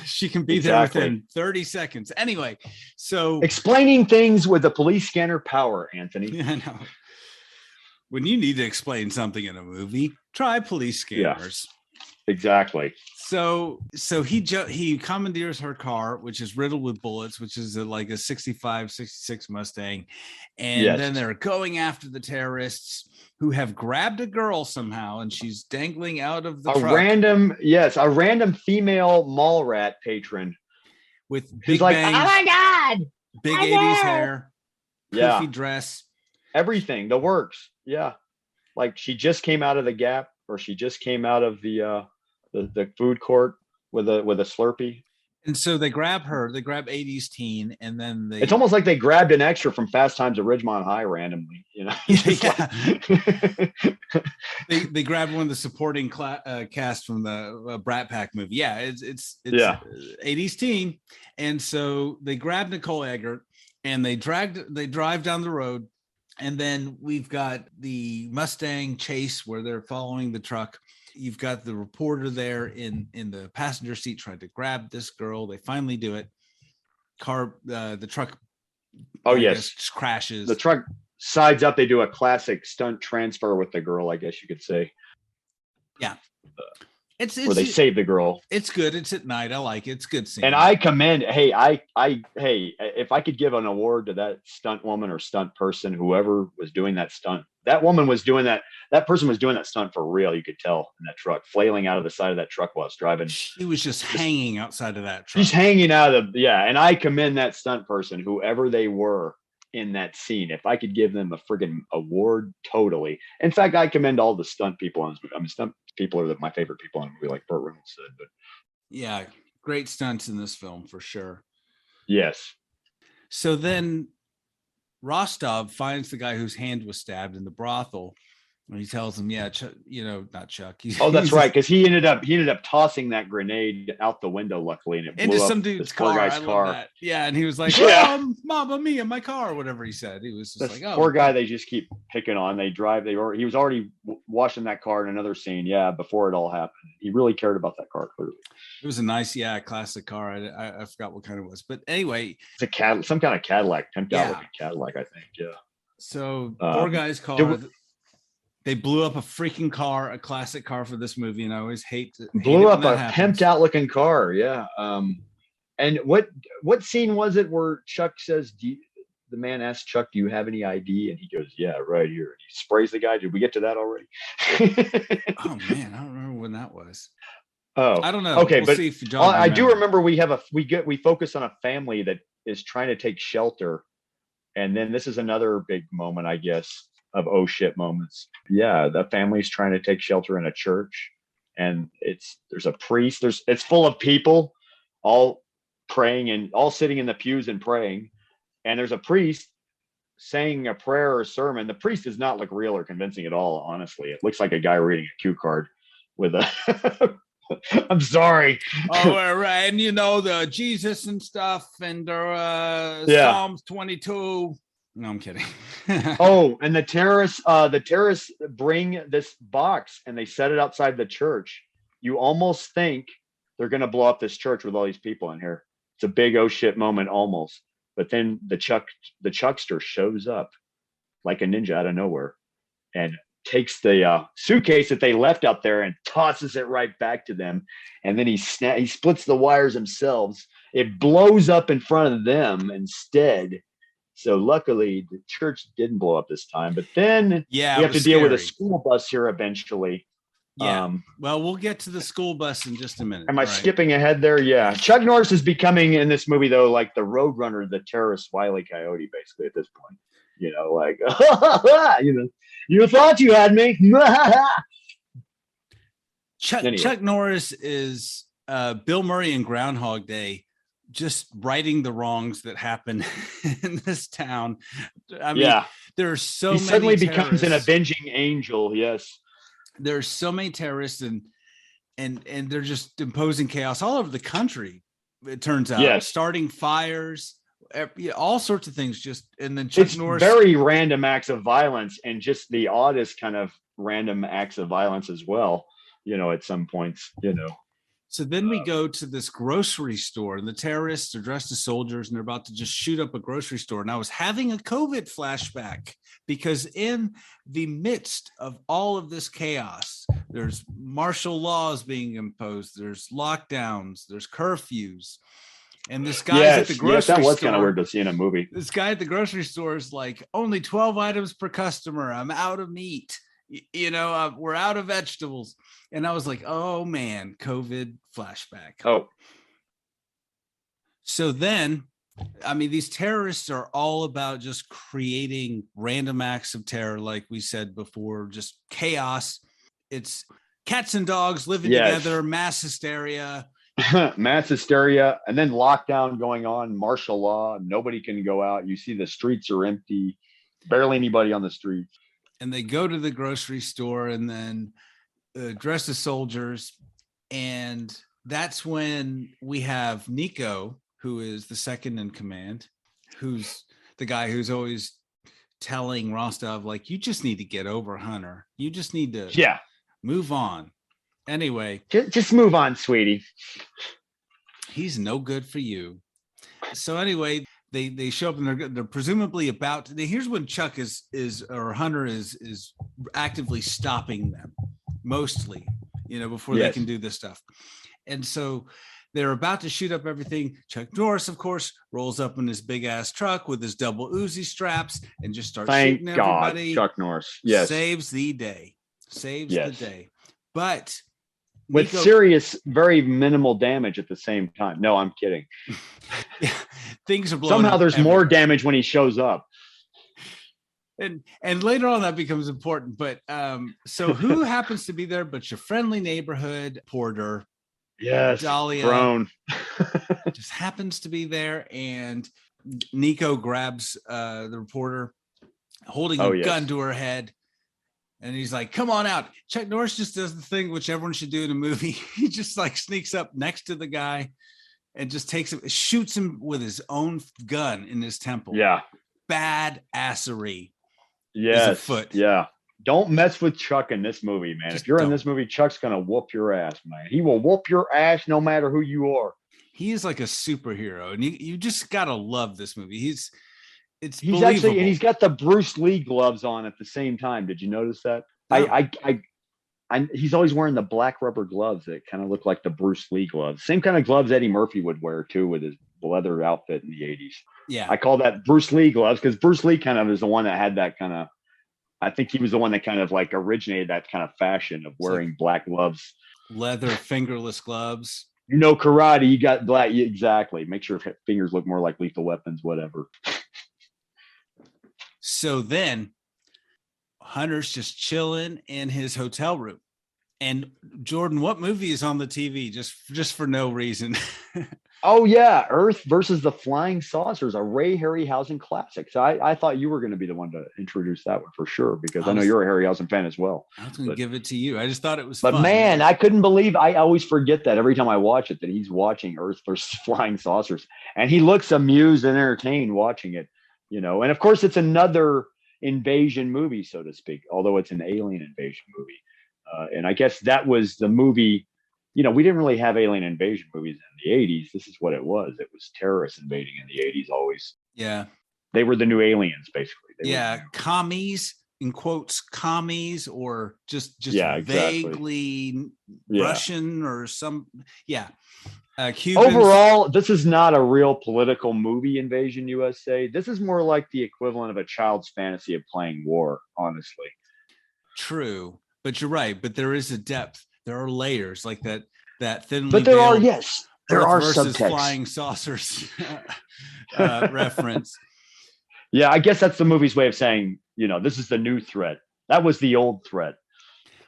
she can be there within 30 seconds. Anyway, so explaining things with the police scanner power, Anthony. Yeah, I know. When you need to explain something in a movie, try police scanners. Exactly. So he commandeers her car, which is riddled with bullets, which is like a 65, 66 Mustang. And then they're going after the terrorists who have grabbed a girl somehow, and she's dangling out of the truck. A random female mall rat patron. With big bangs, oh my God, big 80s hair, poofy dress. Everything, the works. Yeah. Like she just came out of the Gap, or she just came out of the food court with a Slurpee. And so they grab 80s teen, and then it's almost like they grabbed an extra from Fast Times at Ridgemont High randomly, they grabbed one of the supporting cast from the Brat Pack movie. Yeah, it's 80s teen. And so they grabbed Nicole Eggert and they drive down the road, and then we've got the Mustang chase where they're following the truck. You've got the reporter there in the passenger seat trying to grab this girl. They finally do it. The truck. Oh, yes. Crashes. The truck sides up. They do a classic stunt transfer with the girl, I guess you could say. Yeah. Where they save the girl. It's good. It's at night. I like it. It's good scene. And I commend, if I could give an award to that stunt woman or stunt person, whoever was doing that stunt, that woman was doing that person was doing that stunt for real. You could tell in that truck, flailing out of the side of that truck while it's driving. She was just hanging outside of that truck. She's hanging out of, and I commend that stunt person, whoever they were in that scene. If I could give them a friggin' award, totally. In fact, I commend all the stunt people on this movie. I mean, stunt people are my favorite people on a movie, like Burt Reynolds said. But yeah, great stunts in this film for sure. Yes. So then Rostov finds the guy whose hand was stabbed in the brothel. And he tells him, not Chuck. That's right, because he ended up tossing that grenade out the window, luckily, and it blew up some dude's car. Guy's car. Yeah, and he was like, "Oh, Mamma Mia, my car," or whatever he said. He was just poor guy. They just keep picking on. He was already washing that car in another scene. Yeah, before it all happened, he really cared about that car. Clearly, it was a nice, classic car. I forgot what kind it was, but anyway, it's some kind of Cadillac, pimped out looking Cadillac, I think. Yeah. So poor guy's car. They blew up a freaking car, a classic car for this movie, and I always hate blew up a pimped out looking car. Yeah. And what scene was it where Chuck says, the man asks Chuck, "Do you have any ID?" And he goes, "Yeah, right here." And he sprays the guy. Did we get to that already? Oh man, I don't remember when that was. Oh, I don't know. Okay, we'll but see if John I do remember we focus on a family that is trying to take shelter And then this is another big moment, I guess, of oh shit moments. Yeah, the family's trying to take shelter in a church, and there's a priest. It's full of people, all praying and all sitting in the pews and praying. And there's a priest saying a prayer or a sermon. The priest does not look real or convincing at all, honestly. It looks like a guy reading a cue card with a I'm sorry. Oh, and the Jesus and stuff, and Psalms 22. No, I'm kidding. Oh, and the terrorists bring this box and they set it outside the church. You almost think they're going to blow up this church with all these people in here. It's a big oh shit moment almost. But then the chuckster shows up like a ninja out of nowhere and takes the suitcase that they left out there and tosses it right back to them. And then he splits the wires himself. It blows up in front of them instead. So luckily the church didn't blow up this time. But then we have to deal with a school bus here eventually. Yeah. Well, we'll get to the school bus in just a minute. Am I skipping ahead there? Yeah. Chuck Norris is becoming in this movie though, like the Roadrunner, the terrorist Wile E. Coyote, basically at this point. Like you thought you had me. Chuck Norris is Bill Murray in Groundhog Day, just righting the wrongs that happen in this town. I mean, there's so many. He suddenly becomes an avenging angel. Yes. There's so many terrorists and they're just imposing chaos all over the country. It turns out, starting fires, all sorts of things. And then Chuck Norris, very random acts of violence, and just the oddest kind of random acts of violence as well. At some points, So then we go to this grocery store, and the terrorists are dressed as soldiers, and they're about to just shoot up a grocery store. And I was having a COVID flashback because in the midst of all of this chaos, there's martial laws being imposed, there's lockdowns, there's curfews. And this guy at the grocery store. That was kind of weird to see in a movie. This guy at the grocery store is like, only 12 items per customer. I'm out of meat. We're out of vegetables. And I was like, oh man, COVID flashback. Oh. So then, these terrorists are all about just creating random acts of terror, like we said before, just chaos. It's cats and dogs living together, mass hysteria. Mass hysteria, and then lockdown going on, martial law. Nobody can go out. You see the streets are empty, barely anybody on the streets. And they go to the grocery store and then dressed as soldiers. And that's when we have Nico, who is the second in command, who's the guy who's always telling Rostov, like, you just need to get over Hunter. You just need to move on. Anyway. Just move on, sweetie. He's no good for you. So anyway, they show up and they're presumably about to, here's when Chuck or Hunter is actively stopping them mostly, before they can do this stuff. And so they're about to shoot up everything. Chuck Norris, of course, rolls up in his big ass truck with his double Uzi straps and just starts shooting everybody. Chuck Norris. Saves the day. Saves the day. But with serious, very minimal damage at the same time. No, I'm kidding. Things are blowing somehow up there's everywhere. More damage when he shows up. And later on that becomes important. But so who happens to be there but your friendly neighborhood porter? Yes, Dahlia Grown. just happens to be there, and Nico grabs the reporter holding a gun to her head. And he's like, come on out. Chuck Norris just does the thing which everyone should do in a movie. He just like sneaks up next to the guy and just shoots him with his own gun in his temple. Yeah. Badassery. Yes. Afoot. Yeah. Don't mess with Chuck in this movie, man. If you're in this movie, Chuck's going to whoop your ass, man. He will whoop your ass no matter who you are. He is like a superhero. And you just got to love this movie. He's actually, and he's got the Bruce Lee gloves on at the same time. Did you notice that? No. He's always wearing the black rubber gloves that kind of look like the Bruce Lee gloves. Same kind of gloves Eddie Murphy would wear too with his leather outfit in the 80s. Yeah. I call that Bruce Lee gloves because Bruce Lee kind of is the one that had that kind of, I think he was the one that kind of like originated that kind of fashion of wearing black gloves. Leather fingerless gloves. Karate, you got black. Exactly. Make sure fingers look more like Lethal Weapons, whatever. So then Hunter's just chilling in his hotel room. And Jordan, what movie is on the TV just for no reason? Oh yeah, Earth versus the Flying Saucers, a Ray Harryhausen classic. So I thought you were going to be the one to introduce that one for sure, because I know you're a Harryhausen fan as well. I was going to give it to you. I just thought it was but fun. Man, I couldn't believe, I always forget that every time I watch it, that he's watching Earth versus Flying Saucers, and he looks amused and entertained watching it, you know. And of course, it's another invasion movie, so to speak, although it's an alien invasion movie. And I guess that was the movie. You know, we didn't really have alien invasion movies in the 80s. This is what it was. It was terrorists invading in the 80s always. Yeah. They were the new aliens, basically. Commies, in quotes, commies, or just vaguely Russian or some. Yeah. Cubans. Overall, this is not a real political movie, Invasion USA. This is more like the equivalent of a child's fantasy of playing war, honestly. True. But you're right. But there is a depth. There are layers like that thinly but there veiled are there Earth are versus subtext. Flying Saucers reference. Yeah, I guess that's the movie's way of saying, you know, this is the new threat. That was the old threat.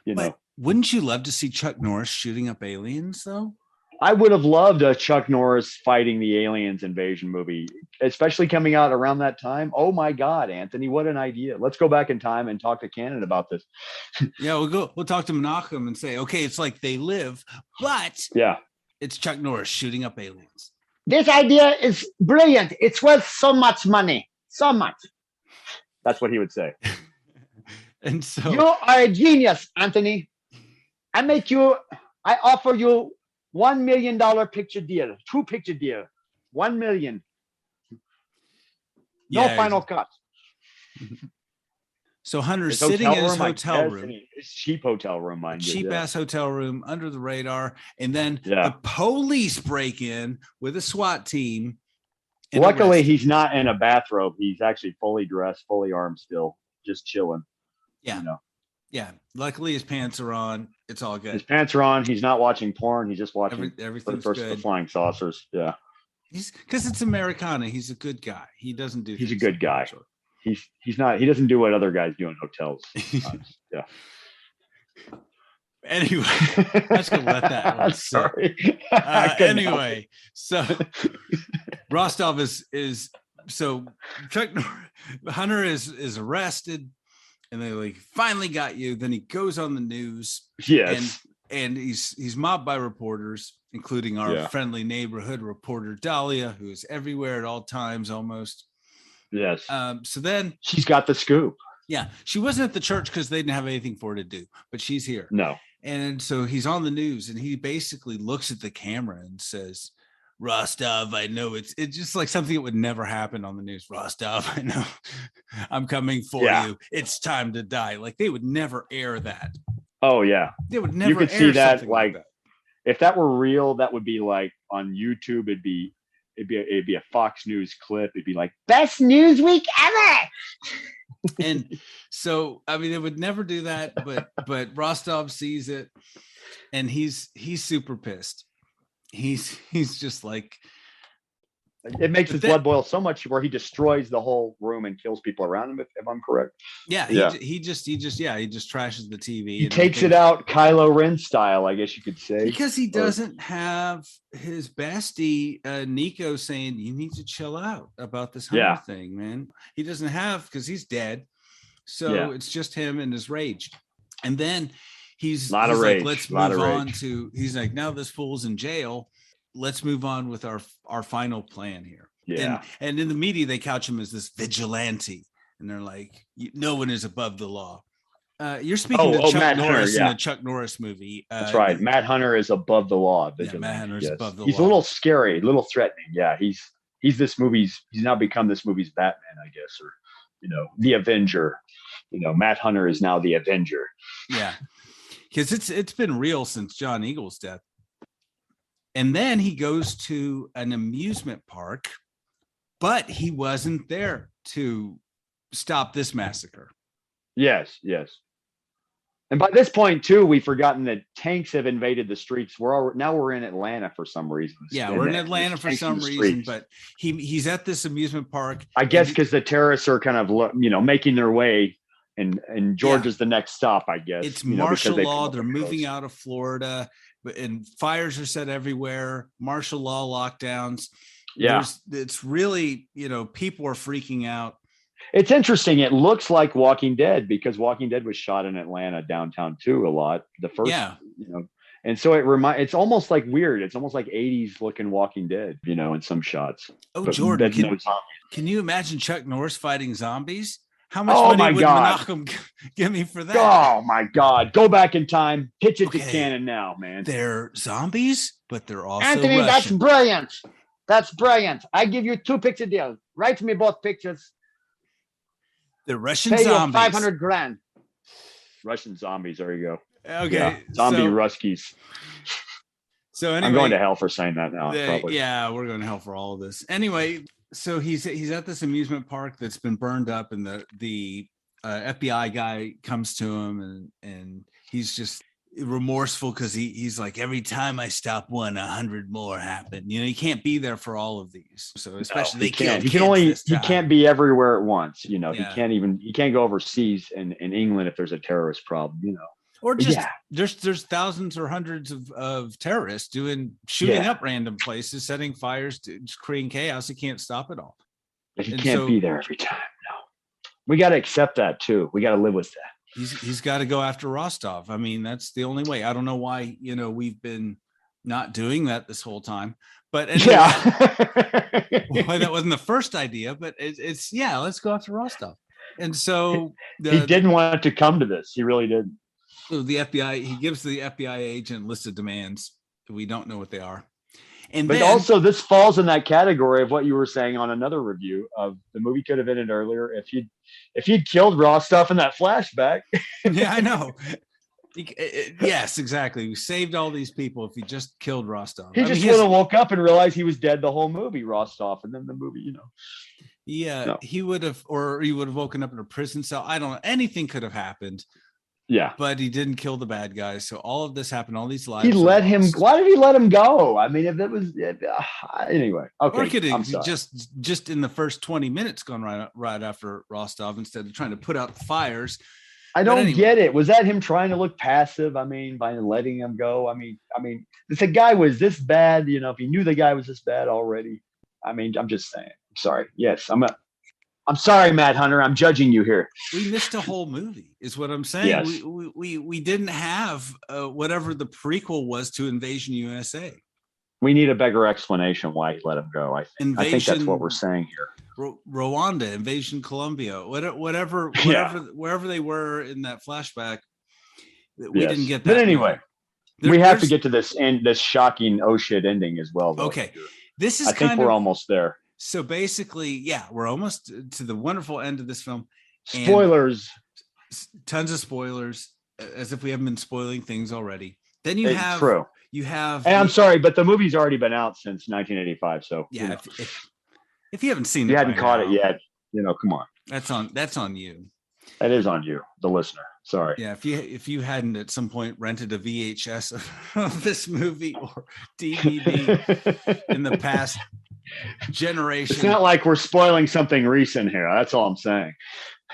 You know, wouldn't you love to see Chuck Norris shooting up aliens though? I would have loved a Chuck Norris fighting the aliens invasion movie, especially coming out around that time. Oh my God, Anthony, what an idea. Let's go back in time and talk to Cannon about this. Yeah, we'll talk to Menachem and say, okay, it's like They Live, but it's Chuck Norris shooting up aliens. This idea is brilliant. It's worth so much money. So much. That's what he would say. And so you are a genius, Anthony. I offer you $1 million picture deal, 2 picture deal, 1 million. No final cut. So Hunter's sitting in his hotel room. His cheap hotel room, mind you. Cheap ass hotel room under the radar. And then the police break in with a SWAT team. Luckily, he's not in a bathrobe. He's actually fully dressed, fully armed still, just chilling. Yeah. You know? Yeah. Luckily, his pants are on. It's all good. His pants are on. He's not watching porn. He's just watching everything's first good. The Flying Saucers. Yeah. Because it's Americana. He's a good guy. He doesn't do. He's a good guy. He's not. He doesn't do what other guys do in hotels. Yeah. Anyway, I'm just gonna let that one sit. Sorry. Anyway, so Rostov is so Chuck Hunter is arrested. And they like finally got you. Then he goes on the news. Yes. And he's mobbed by reporters, including our friendly neighborhood reporter Dahlia, who is everywhere at all times almost. Yes. So then she's got the scoop. Yeah. She wasn't at the church because they didn't have anything for her to do, but she's here. No. And so he's on the news and he basically looks at the camera and says, Rostov, I know it's just like something that would never happen on the news. Rostov, I know I'm coming for you. It's time to die. Like they would never air that. Oh yeah. They would never. You could see that like that. If that were real, that would be like on YouTube. It'd be a Fox News clip. It'd be like best news week ever. And so I mean, it would never do that. But Rostov sees it, and he's super pissed. He's just like it makes his blood boil so much where he destroys the whole room and kills people around him. If I'm correct. Yeah. He just trashes the TV. He takes it out Kylo Ren style, I guess you could say, because he doesn't have his bestie Nico saying you need to chill out about this Hunter thing, man. He doesn't have because he's dead. So it's just him and his rage, and then. He's like, let's move on to, he's like, now this fool's in jail. Let's move on with our final plan here. Yeah. And in the media, they couch him as this vigilante. And they're like, no one is above the law. You're speaking to Chuck Norris in a Chuck Norris movie. That's right. Matt Hunter is above the law. Matt Hunter is above the law. He's a little scary, a little threatening. Yeah. He's he's now become this movie's Batman, I guess, or, you know, the Avenger. You know, Matt Hunter is now the Avenger. Yeah. Because it's been real since John Eagle's death. And then he goes to an amusement park, but he wasn't there to stop this massacre. Yes. And by this point, too, we've forgotten that tanks have invaded the streets. Now we're in Atlanta for some reason. Yeah, we're in Atlanta for some reason, but he's at this amusement park. I guess because the terrorists are kind of, making their way, and George is the next stop, I guess. It's martial law. They're moving out of Florida, and fires are set everywhere. Martial law lockdowns. Yeah, it's really, people are freaking out. It's interesting. It looks like Walking Dead because Walking Dead was shot in Atlanta downtown too a lot. The first, and so it's almost like weird. It's almost like 80s looking Walking Dead, in some shots. Oh, but Jordan, can you imagine Chuck Norris fighting zombies? How much money would Menachem give me for that? Oh my God. Go back in time. Pitch it to Cannon now, man. They're zombies, but they're also Anthony, Russian. that's brilliant. That's brilliant. I give you 2 picture deal. Write me both pictures. The Russian Pay zombies. you 500 grand. Russian zombies. There you go. Okay. Yeah. Zombie Ruskies. So anyway, I'm going to hell for saying that now. Probably. Yeah, we're going to hell for all of this. Anyway, so he's at this amusement park that's been burned up, and the FBI guy comes to him, and he's just remorseful because he's like, every time I stop one, 100 more happen. He can't be there for all of these. So especially he can't be everywhere at once. He can't go overseas in England if there's a terrorist problem. Or just there's thousands or hundreds of terrorists shooting up random places, setting fires, creating chaos. He can't stop it all. But he can't be there every time. No, we got to accept that too. We got to live with that. He's got to go after Rostov. I mean, that's the only way. I don't know why we've been not doing that this whole time. But anyway, why that wasn't the first idea. But it's let's go after Rostov. And so he didn't want to come to this. He really didn't. So the FBI, he gives the FBI agent list of demands. We don't know what they are. But also this falls in that category of what you were saying on another review of the movie could have ended earlier if he'd killed Rostov in that flashback. Yeah, I know. Yes, exactly. We saved all these people if he just killed Rostov. He would have woke up and realized he was dead the whole movie, Rostov, and then the movie, Yeah, no. He would have woken up in a prison cell. I don't know. Anything could have happened. Yeah, but he didn't kill the bad guys. So all of this happened. All these lives. He let him. Why did he let him go? I mean, if it was anyway. Okay, or could he just in the first 20 minutes gone right after Rostov instead of trying to put out the fires? I don't get it. Was that him trying to look passive? I mean, by letting him go. I mean, if the guy was this bad, if he knew the guy was this bad already. I mean, I'm just saying. I'm sorry. Yes, I'm sorry, Matt Hunter. I'm judging you here. We missed a whole movie, is what I'm saying. Yes. We didn't have whatever the prequel was to Invasion USA. We need a bigger explanation why he let him go. I think that's what we're saying here. Rwanda, Invasion Colombia, whatever, wherever they were in that flashback, we didn't get that. But anyway, we have to get to this shocking oh shit ending as well. Though. Okay, I think we're almost there. So basically, we're almost to the wonderful end of this film. Spoilers. Tons of spoilers, as if we haven't been spoiling things already. Then you have. And I'm sorry, but the movie's already been out since 1985. So if you haven't seen it, you hadn't caught it yet. Come on. That's on you. That is on you, the listener. Sorry. Yeah, if you hadn't at some point rented a VHS of this movie or DVD in the past generation. It's not like we're spoiling something recent here. That's all I'm saying.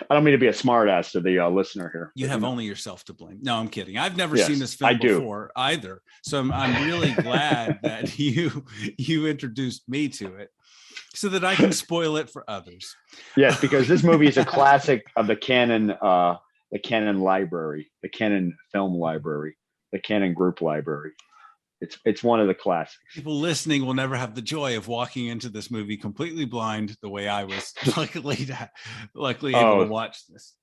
I don't mean to be a smart ass to the listener here. You have only yourself to blame. No, I'm kidding. I've never seen this film before either. So I'm really glad that you introduced me to it so that I can spoil it for others. Yes, because this movie is a classic of the Canon library, the Canon film library, the Canon group library. It's one of the classics. People listening will never have the joy of walking into this movie completely blind the way I was luckily able to watch this.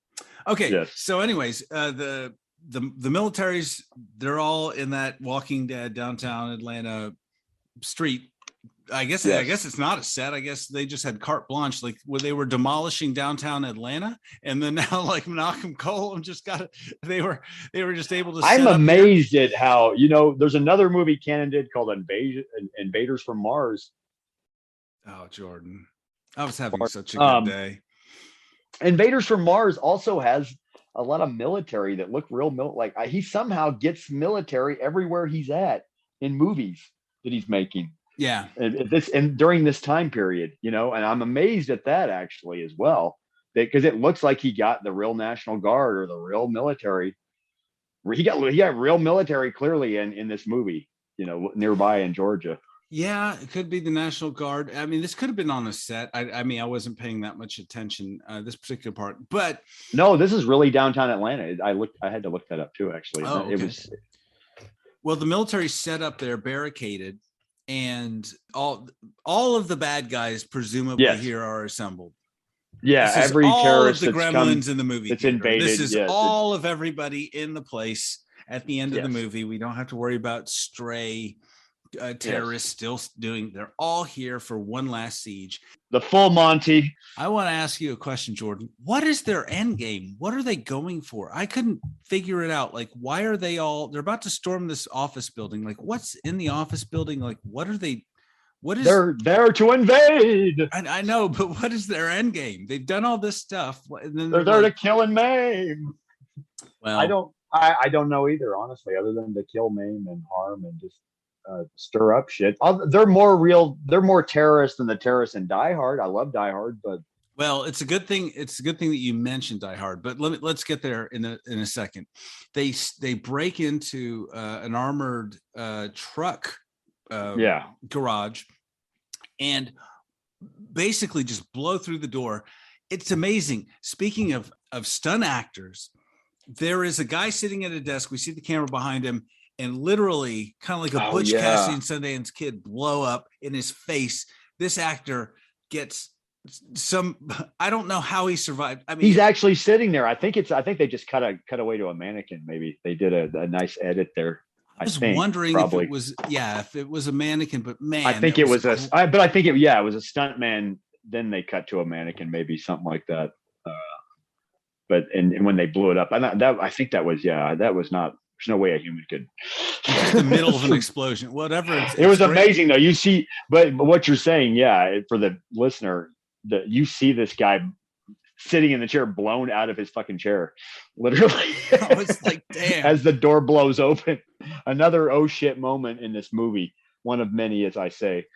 Okay, yes. So anyways, the militaries, they're all in that Walking Dead downtown Atlanta street. I guess it's not a set. I guess they just had carte blanche, like where they were demolishing downtown Atlanta, and then now like Menachem Cole they were just able to. I'm amazed at how there's another movie Cannon did called Invaders from Mars. Oh, Jordan, I was having such a good day. Invaders from Mars also has a lot of military that look real like he somehow gets military everywhere he's at in movies that he's making. Yeah. And during this time period, and I'm amazed at that actually as well, because it looks like he got the real National Guard or the real military. He got real military clearly in this movie, nearby in Georgia. Yeah, it could be the National Guard. I mean, this could have been on a set. I mean, I wasn't paying that much attention this particular part, but no, this is really downtown Atlanta. I had to look that up too, actually. Oh, okay. It was. Well, the military set up there, barricaded, and all of the bad guys presumably here are assembled. Yeah, this every all terrorist of the gremlins in the movie. It's invaded. This is all of everybody in the place at the end of the movie. We don't have to worry about stray terrorists still doing. They're all here for one last siege. The full Monty. I want to ask you a question, Jordan. What is their end game? What are they going for? I couldn't figure it out. Like, why are they all? They're about to storm this office building. Like, what's in the office building? Like, what are they? What is? They're there to invade. I know, but what is their end game? They've done all this stuff. And then they're there to kill and maim. Well, I don't know either, honestly, other than to kill, maim, and harm and just stir up shit. They're more terrorists than the terrorists in Die Hard. I love Die Hard, but well, it's a good thing. It's a good thing that you mentioned Die Hard. But let's get there in a second. They break into an armored truck garage and basically just blow through the door. It's amazing. Speaking of stunt actors, there is a guy sitting at a desk. We see the camera behind him, and literally kind of like a Butch Cassidy and Sundance Kid blow up in his face. This actor gets I don't know how he survived. I mean, he's actually sitting there. I think they just cut away to a mannequin. Maybe they did a nice edit there. I was wondering if it was a mannequin, but man, I think it was it was a stunt man. Then they cut to a mannequin, maybe something like that. But when they blew it up, I think that was not. There's no way a human could. Just the middle of an explosion, whatever. It was amazing though. You see, but what you're saying, for the listener, that you see this guy sitting in the chair, blown out of his fucking chair, literally. I was like, damn. As the door blows open, another oh shit moment in this movie. One of many, as I say.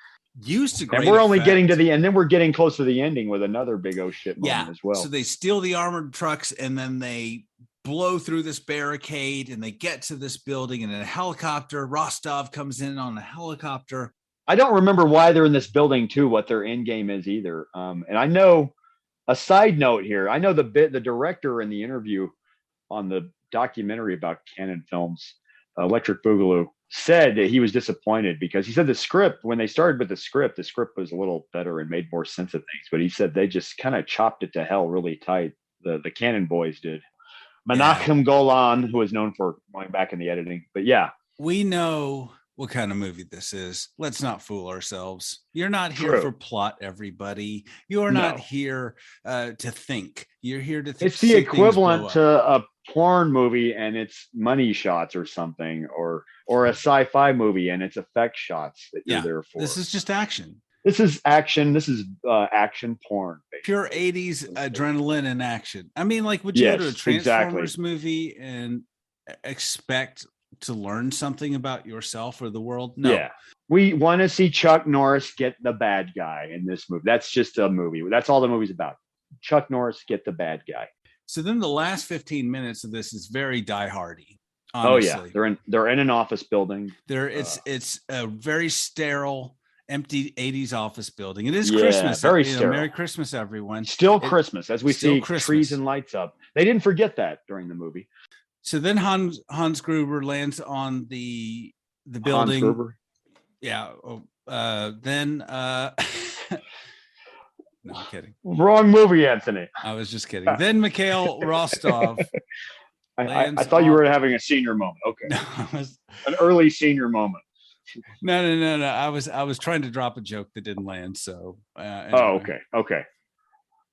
Used to great and we're only effect. Getting to the end, then we're getting close to the ending with another big oh shit moment as well. So they steal the armored trucks and then they blow through this barricade and they get to this building, and a helicopter, Rostov comes in on a helicopter. I don't remember why they're in this building too, what their end game is either. And I know a side note here. I know the director in the interview on the documentary about Cannon Films, Electric Boogaloo, said that he was disappointed because he said the script, when they started with the script was a little better and made more sense of things. But he said they just kind of chopped it to hell really tight. The Cannon boys did. Menachem Golan, who is known for going back in the editing. But yeah. We know what kind of movie this is. Let's not fool ourselves. You're not here for plot, everybody. You're not here to think. You're here to think. It's the equivalent to a porn movie and it's money shots or something, or a sci-fi movie and it's effect shots that you're there for. This is just action. This is action. This is action porn. Basically. Pure 80s adrenaline and action. I mean, like, would you go to a Transformers movie and expect to learn something about yourself or the world? No. Yeah. We want to see Chuck Norris get the bad guy in this movie. That's just a movie. That's all the movie's about. Chuck Norris get the bad guy. So then the last 15 minutes of this is very Die Hardy. Honestly. Oh yeah. They're in an office building. It's a very sterile, empty 80s office building. It is Christmas. Very sterile. Merry Christmas, everyone. Still Christmas, as we see trees and lights up. They didn't forget that during the movie. So then Hans Gruber lands on the building. Hans Gruber? Yeah. No, I'm kidding. Wrong movie, Anthony. I was just kidding. Then Mikhail Rostov. I thought you were having a senior moment. Okay. No, an early senior moment. No. I was trying to drop a joke that didn't land. So. Anyway. Oh, okay.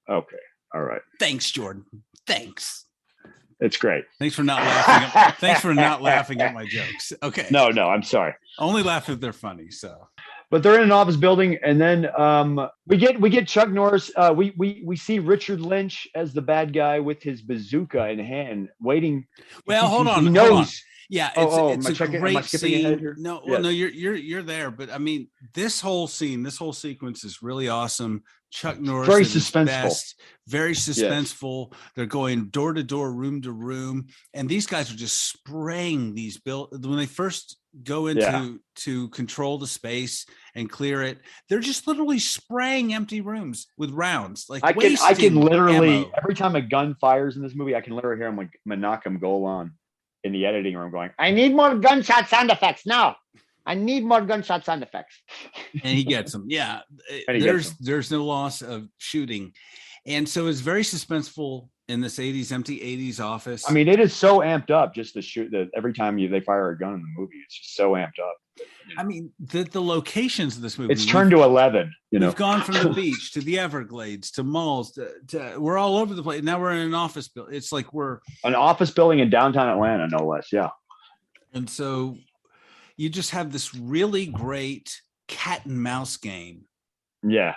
All right. Thanks, Jordan. Thanks. It's great. Thanks for not laughing. Thanks for not laughing at my jokes. Okay. No, I'm sorry. Only laugh if they're funny. So. But they're in an office building, and then we get Chuck Norris. We see Richard Lynch as the bad guy with his bazooka in hand, waiting. Well, hold on, He hold on. knows. Yeah, Am it's a am I great skipping ahead scene. here? No, well, Yes. no, you're there, but I mean, this whole scene, this whole sequence is really awesome. Chuck Norris Very at his suspenseful. best, very suspenseful. They're going door to door, room to room, and these guys are just spraying these when they first go into to control the space and clear it. They're just literally spraying empty rooms with rounds. Like I can literally ammo. every time a gun fires in this movie, I can literally hear him like Menachem Golan in the editing room going, "I need more gunshot sound effects now. I need more gunshot sound effects." And he gets them. Yeah, And he gets them. there's no loss of shooting, and so it's very suspenseful in this empty 80s office. I mean, it is so amped up just to shoot that every time they fire a gun in the movie, it's just so amped up. I mean, the locations of this movie. It's turned to 11. We've gone from the beach to the Everglades to malls to we're all over the place. Now we're in an office building. It's like we're an office building in downtown Atlanta, no less. Yeah. And so you just have this really great cat and mouse game. Yeah.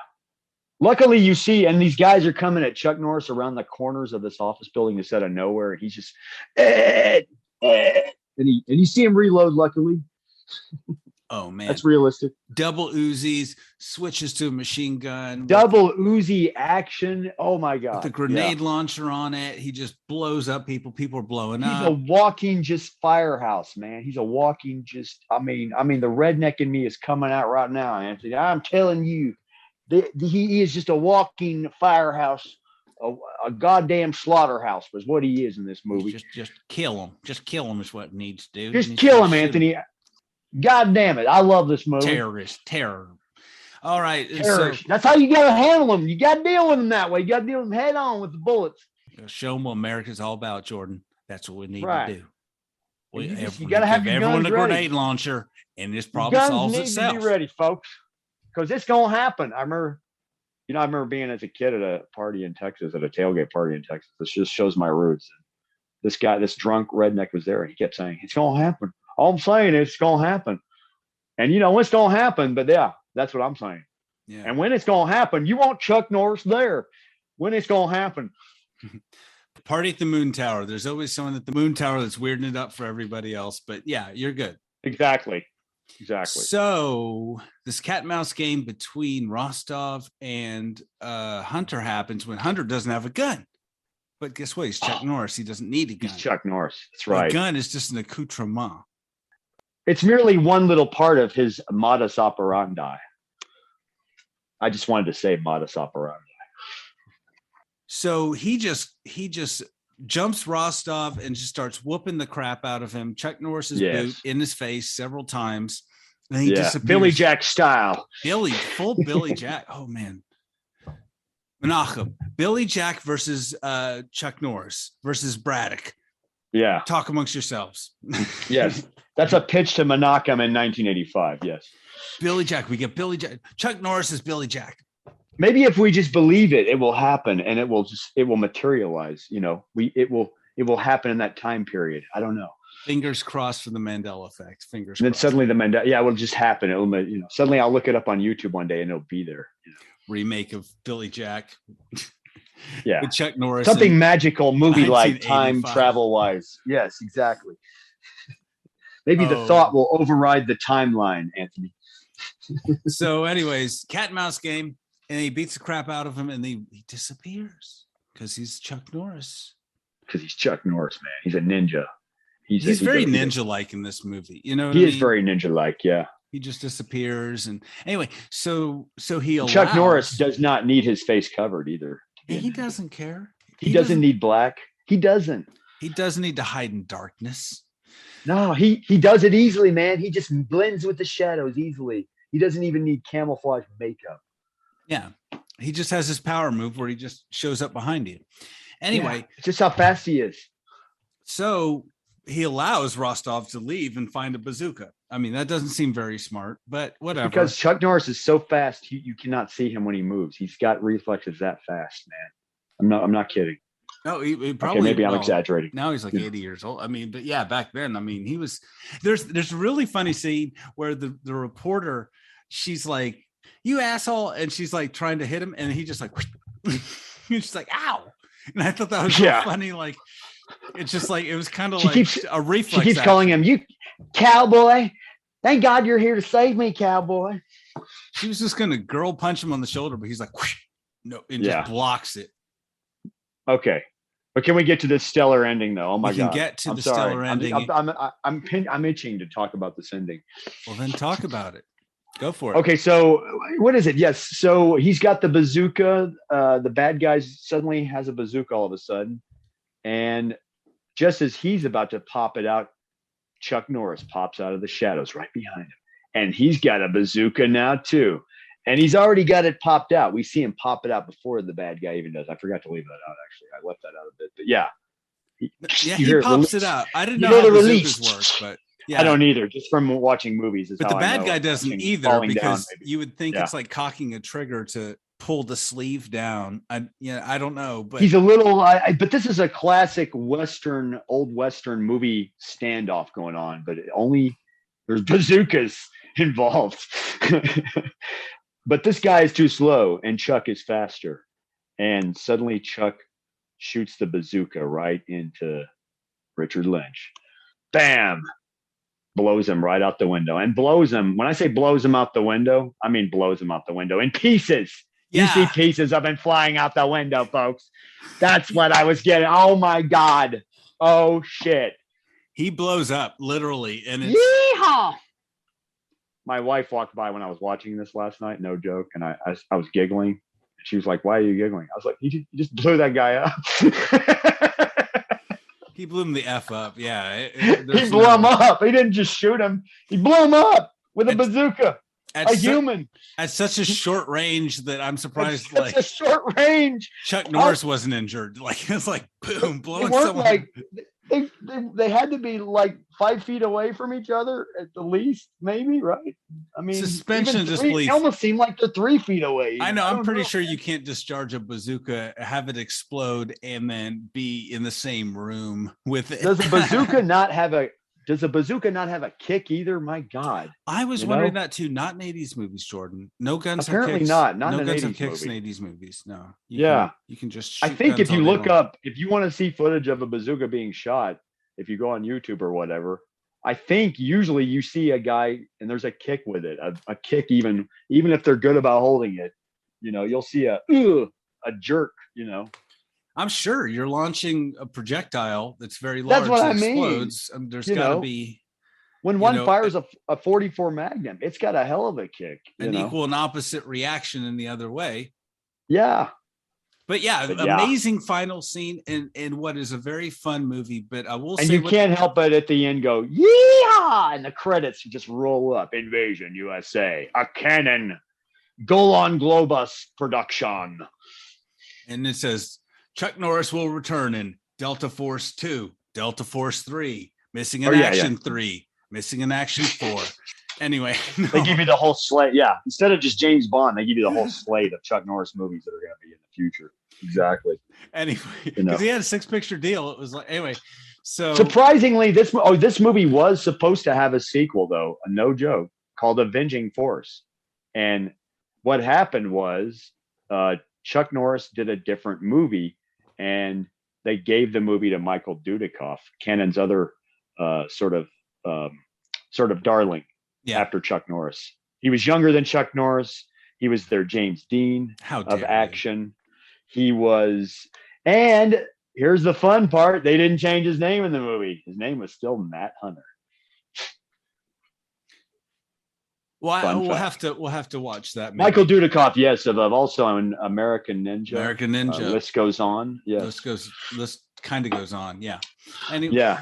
Luckily, you see, and these guys are coming at Chuck Norris around the corners of this office building instead of nowhere, and he's just, and you see him reload. Luckily, oh man, that's realistic. Double Uzis, switches to a machine gun. Double Uzi action. Oh my god! With the grenade launcher on it, he just blows up people. People are blowing up. He's a walking just firehouse, man. He's a walking just. I mean, the redneck in me is coming out right now, Anthony. I'm telling you. He is just a walking firehouse, a goddamn slaughterhouse was what he is in this movie. Just kill him. Just kill him is what needs to do. Just kill him, Anthony. God damn it. I love this movie. Terror. All right. So, that's how you got to handle them. You got to deal with them that way. You got to deal with them head on with the bullets. Show them what America's all about, Jordan. That's what we need to do. You got to have everyone a ready. Grenade launcher, and this problem solves itself. To be ready, folks. Because it's gonna happen. I remember being as a kid at a party in Texas, at a tailgate party in Texas. This just shows my roots. This guy, this drunk redneck was there, and he kept saying, "It's gonna happen." All I'm saying is it's gonna happen. And it's gonna happen, but yeah, that's what I'm saying. Yeah. And when it's gonna happen, you want Chuck Norris there. When it's gonna happen. Party at the Moon Tower. There's always someone at the Moon Tower that's weirding it up for everybody else. But yeah, you're good. Exactly. So this cat and mouse game between Rostov and Hunter happens when Hunter doesn't have a gun. But guess what? He's Chuck Norris. He doesn't need a gun. He's Chuck Norris. That's right. A gun is just an accoutrement. It's merely one little part of his modus operandi. I just wanted to say modus operandi. So he just jumps Rostov and just starts whooping the crap out of him. Chuck Norris's boot in his face several times. And he disappears. Billy Jack style. Full Billy Jack. Oh man. Menachem. Billy Jack versus Chuck Norris versus Braddock. Yeah. Talk amongst yourselves. Yes. That's a pitch to Menachem in 1985. Yes. Billy Jack. We get Billy Jack. Chuck Norris is Billy Jack. Maybe if we just believe it, it will happen, and it will materialize. It will happen in that time period. I don't know. Fingers crossed for the Mandela effect. Fingers. And then crossed. suddenly the Mandela, it will just happen. It will, suddenly I'll look it up on YouTube one day and it'll be there. Remake of Billy Jack. Yeah. With Chuck Norris. Something magical, movie like, time travel wise. Yes, exactly. Maybe the thought will override the timeline, Anthony. So, anyways, cat and mouse game. And he beats the crap out of him, and he disappears because he's Chuck Norris. Because he's Chuck Norris, man. He's a ninja. He's very ninja-like in this movie. You know, he is very ninja-like. Yeah. He just disappears, and anyway, so he allows. Chuck Norris does not need his face covered either. He doesn't care. He doesn't need black. He doesn't. He doesn't need to hide in darkness. No, he does it easily, man. He just blends with the shadows easily. He doesn't even need camouflage makeup. Yeah, he just has his power move where he just shows up behind you. Anyway, just how fast he is. So he allows Rostov to leave and find a bazooka. I mean, that doesn't seem very smart, but whatever. Because Chuck Norris is so fast, you cannot see him when he moves. He's got reflexes that fast, man. I'm not kidding. No, he probably. Okay, maybe I'm exaggerating. Now he's like 80 years old. I mean, but yeah, back then, I mean, he was. There's a really funny scene where the reporter she's like, "You asshole," and she's like trying to hit him, and he just like, she's like, "Ow!" And I thought that was so funny. Like, it's just like it was kind of like a reflex. She keeps calling him, "You cowboy! Thank God you're here to save me, cowboy." She was just gonna girl punch him on the shoulder, but he's like, no, and just blocks it. Okay. But can we get to this stellar ending though? Oh my God. We can get to the stellar ending. I'm itching to talk about this ending. Well, then talk about it. Go for it. Okay, so what is it? Yes. So he's got the bazooka. The bad guy suddenly has a bazooka all of a sudden. And just as he's about to pop it out, Chuck Norris pops out of the shadows right behind him. And he's got a bazooka now too. And he's already got it popped out. We see him pop it out before the bad guy even does. I forgot to leave that out, actually. I left that out a bit. But yeah. He pops it out. I didn't know how bazookas work, but yeah. I don't either. Just from watching movies. But the bad guy doesn't either, because you would think it's like cocking a trigger to pull the sleeve down. I don't know, but he's a little. But this is a classic old Western movie standoff going on. But there's bazookas involved. But this guy is too slow, and Chuck is faster. And suddenly, Chuck shoots the bazooka right into Richard Lynch. Bam! Blows him right out the window, and blows him. When I say blows him out the window, I mean blows him out the window in pieces. Yeah. You see pieces of him flying out the window, folks. That's what I was getting. Oh my God! Oh shit! He blows up literally, and it's yeehaw! My wife walked by when I was watching this last night. No joke, and I was giggling. She was like, "Why are you giggling?" I was like, "He just blew that guy up." He blew him the F up. Yeah. He blew him up. He didn't just shoot him. He blew him up with a bazooka. Human. At such a short range that I'm surprised. Such a short range. Chuck Norris wasn't injured. Like, it's like, boom, blowing someone. Like, they had to be like 5 feet away from each other at the least, maybe, right? I mean, suspension of disbelief. It almost seemed like they're 3 feet away. I know. I'm pretty sure you can't discharge a bazooka, have it explode, and then be in the same room with it. Does a bazooka not have a kick either? My God. I was wondering that too. Not in 80s movies, Jordan. No guns. Apparently have kicks. Not no in guns an have 80s kicks movie. in 80s movies. No. You can just shoot I think if you guns look up, if you want to see footage of a bazooka being shot, if you go on YouTube or whatever, I think usually you see a guy and there's a kick with it, a kick, even if they're good about holding it, you'll see a jerk, I'm sure you're launching a projectile that's very large. That's what I explodes. mean. There's got to be. When one fires a 44 Magnum, it's got a hell of a kick. An equal and opposite reaction in the other way. Yeah. But amazing final scene in what is a very fun movie. But I will say, and you can't help but at the end go, "Yeehaw!" and the credits just roll up. Invasion USA, a cannon, Golan Globus production, and it says Chuck Norris will return in Delta Force 2, Delta Force 3, Missing in Action 3, Missing in Action 4. Anyway, they give you the whole slate. Yeah, instead of just James Bond, they give you the whole slate of Chuck Norris movies that are going to be in the future. Exactly. Anyway, because he had a 6-picture deal. It was like, anyway. So surprisingly, this movie was supposed to have a sequel, though. No joke, called Avenging Force. And what happened was Chuck Norris did a different movie, and they gave the movie to Michael Dudikoff, Cannon's other sort of darling. Yeah. After Chuck Norris. He was younger than Chuck Norris. He was their James Dean of action. He was, and here's the fun part, they didn't change his name in the movie. His name was still Matt Hunter. Well, we'll have to watch that movie. Michael Dudikoff, yes, of also in American Ninja. List goes on. Yes. List kind of goes on, yeah. Anyway, yeah.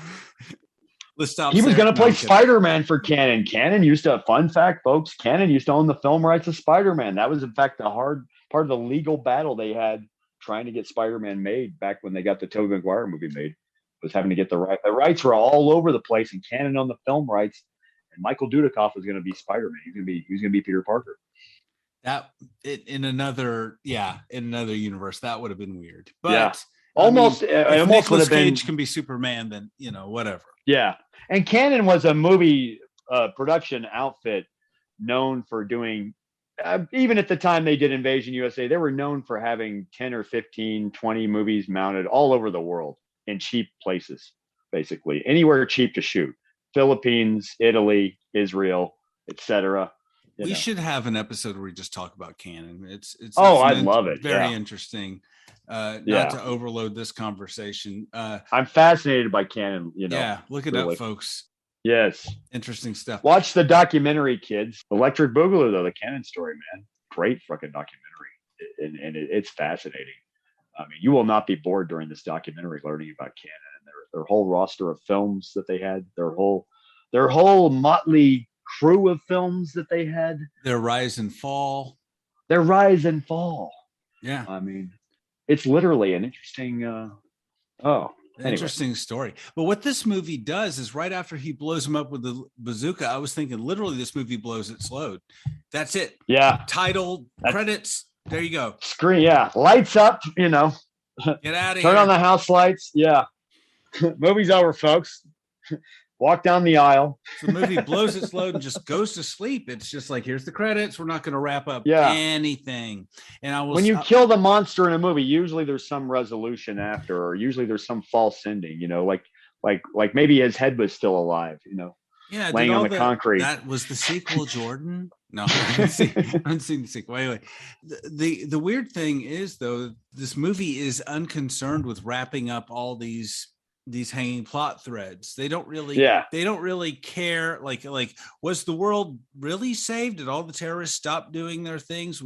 Let's stop. He was going to play Spider-Man for Cannon. Cannon used to, fun fact, folks, Cannon used to own the film rights of Spider-Man. That was, in fact, the hard part of the legal battle they had trying to get Spider-Man made back when they got the Tobey Maguire movie made, was having to get the rights. The rights were all over the place, and Cannon owned the film rights, and Michael Dudikoff was going to be Spider-Man. He was going to be Peter Parker. That in another universe, that would have been weird. But yeah. Almost would have been. Cage can be Superman, then whatever. Yeah, and Cannon was a movie production outfit known for doing, even at the time they did Invasion USA, they were known for having 10 or 15, 20 movies mounted all over the world in cheap places, basically. Anywhere cheap to shoot. Philippines, Italy, Israel, etc. We should have an episode where we just talk about Canon. I love it. Very interesting. Not to overload this conversation. I'm fascinated by Canon. Yeah, look it up, folks. Yes, interesting stuff. Watch the documentary, kids. Electric Boogaloo, though, the Canon story, man, great fucking documentary, and it's fascinating. I mean, you will not be bored during this documentary learning about Canon and their whole roster of films that they had, their whole motley crew of films that they had, their rise and fall. Yeah, I mean, it's literally an interesting. Interesting story. But what this movie does is right after he blows him up with the bazooka, I was thinking literally this movie blows its load. That's it. Yeah. Title, credits. There you go. Screen. Yeah. Lights up, Get out of here. Turn on the house lights. Yeah. Movie's over, folks. Walk down the aisle. So the movie blows its load and just goes to sleep. It's just like, here's the credits. We're not going to wrap up anything. And when you kill the monster in a movie, usually there's some resolution after, or usually there's some false ending, like maybe his head was still alive, yeah, laying on the concrete. That was the sequel, Jordan. No, I haven't seen the sequel. Anyway, the weird thing is, though, this movie is unconcerned with wrapping up all these hanging plot threads. They don't really care. Like was the world really saved? Did all the terrorists stop doing their things?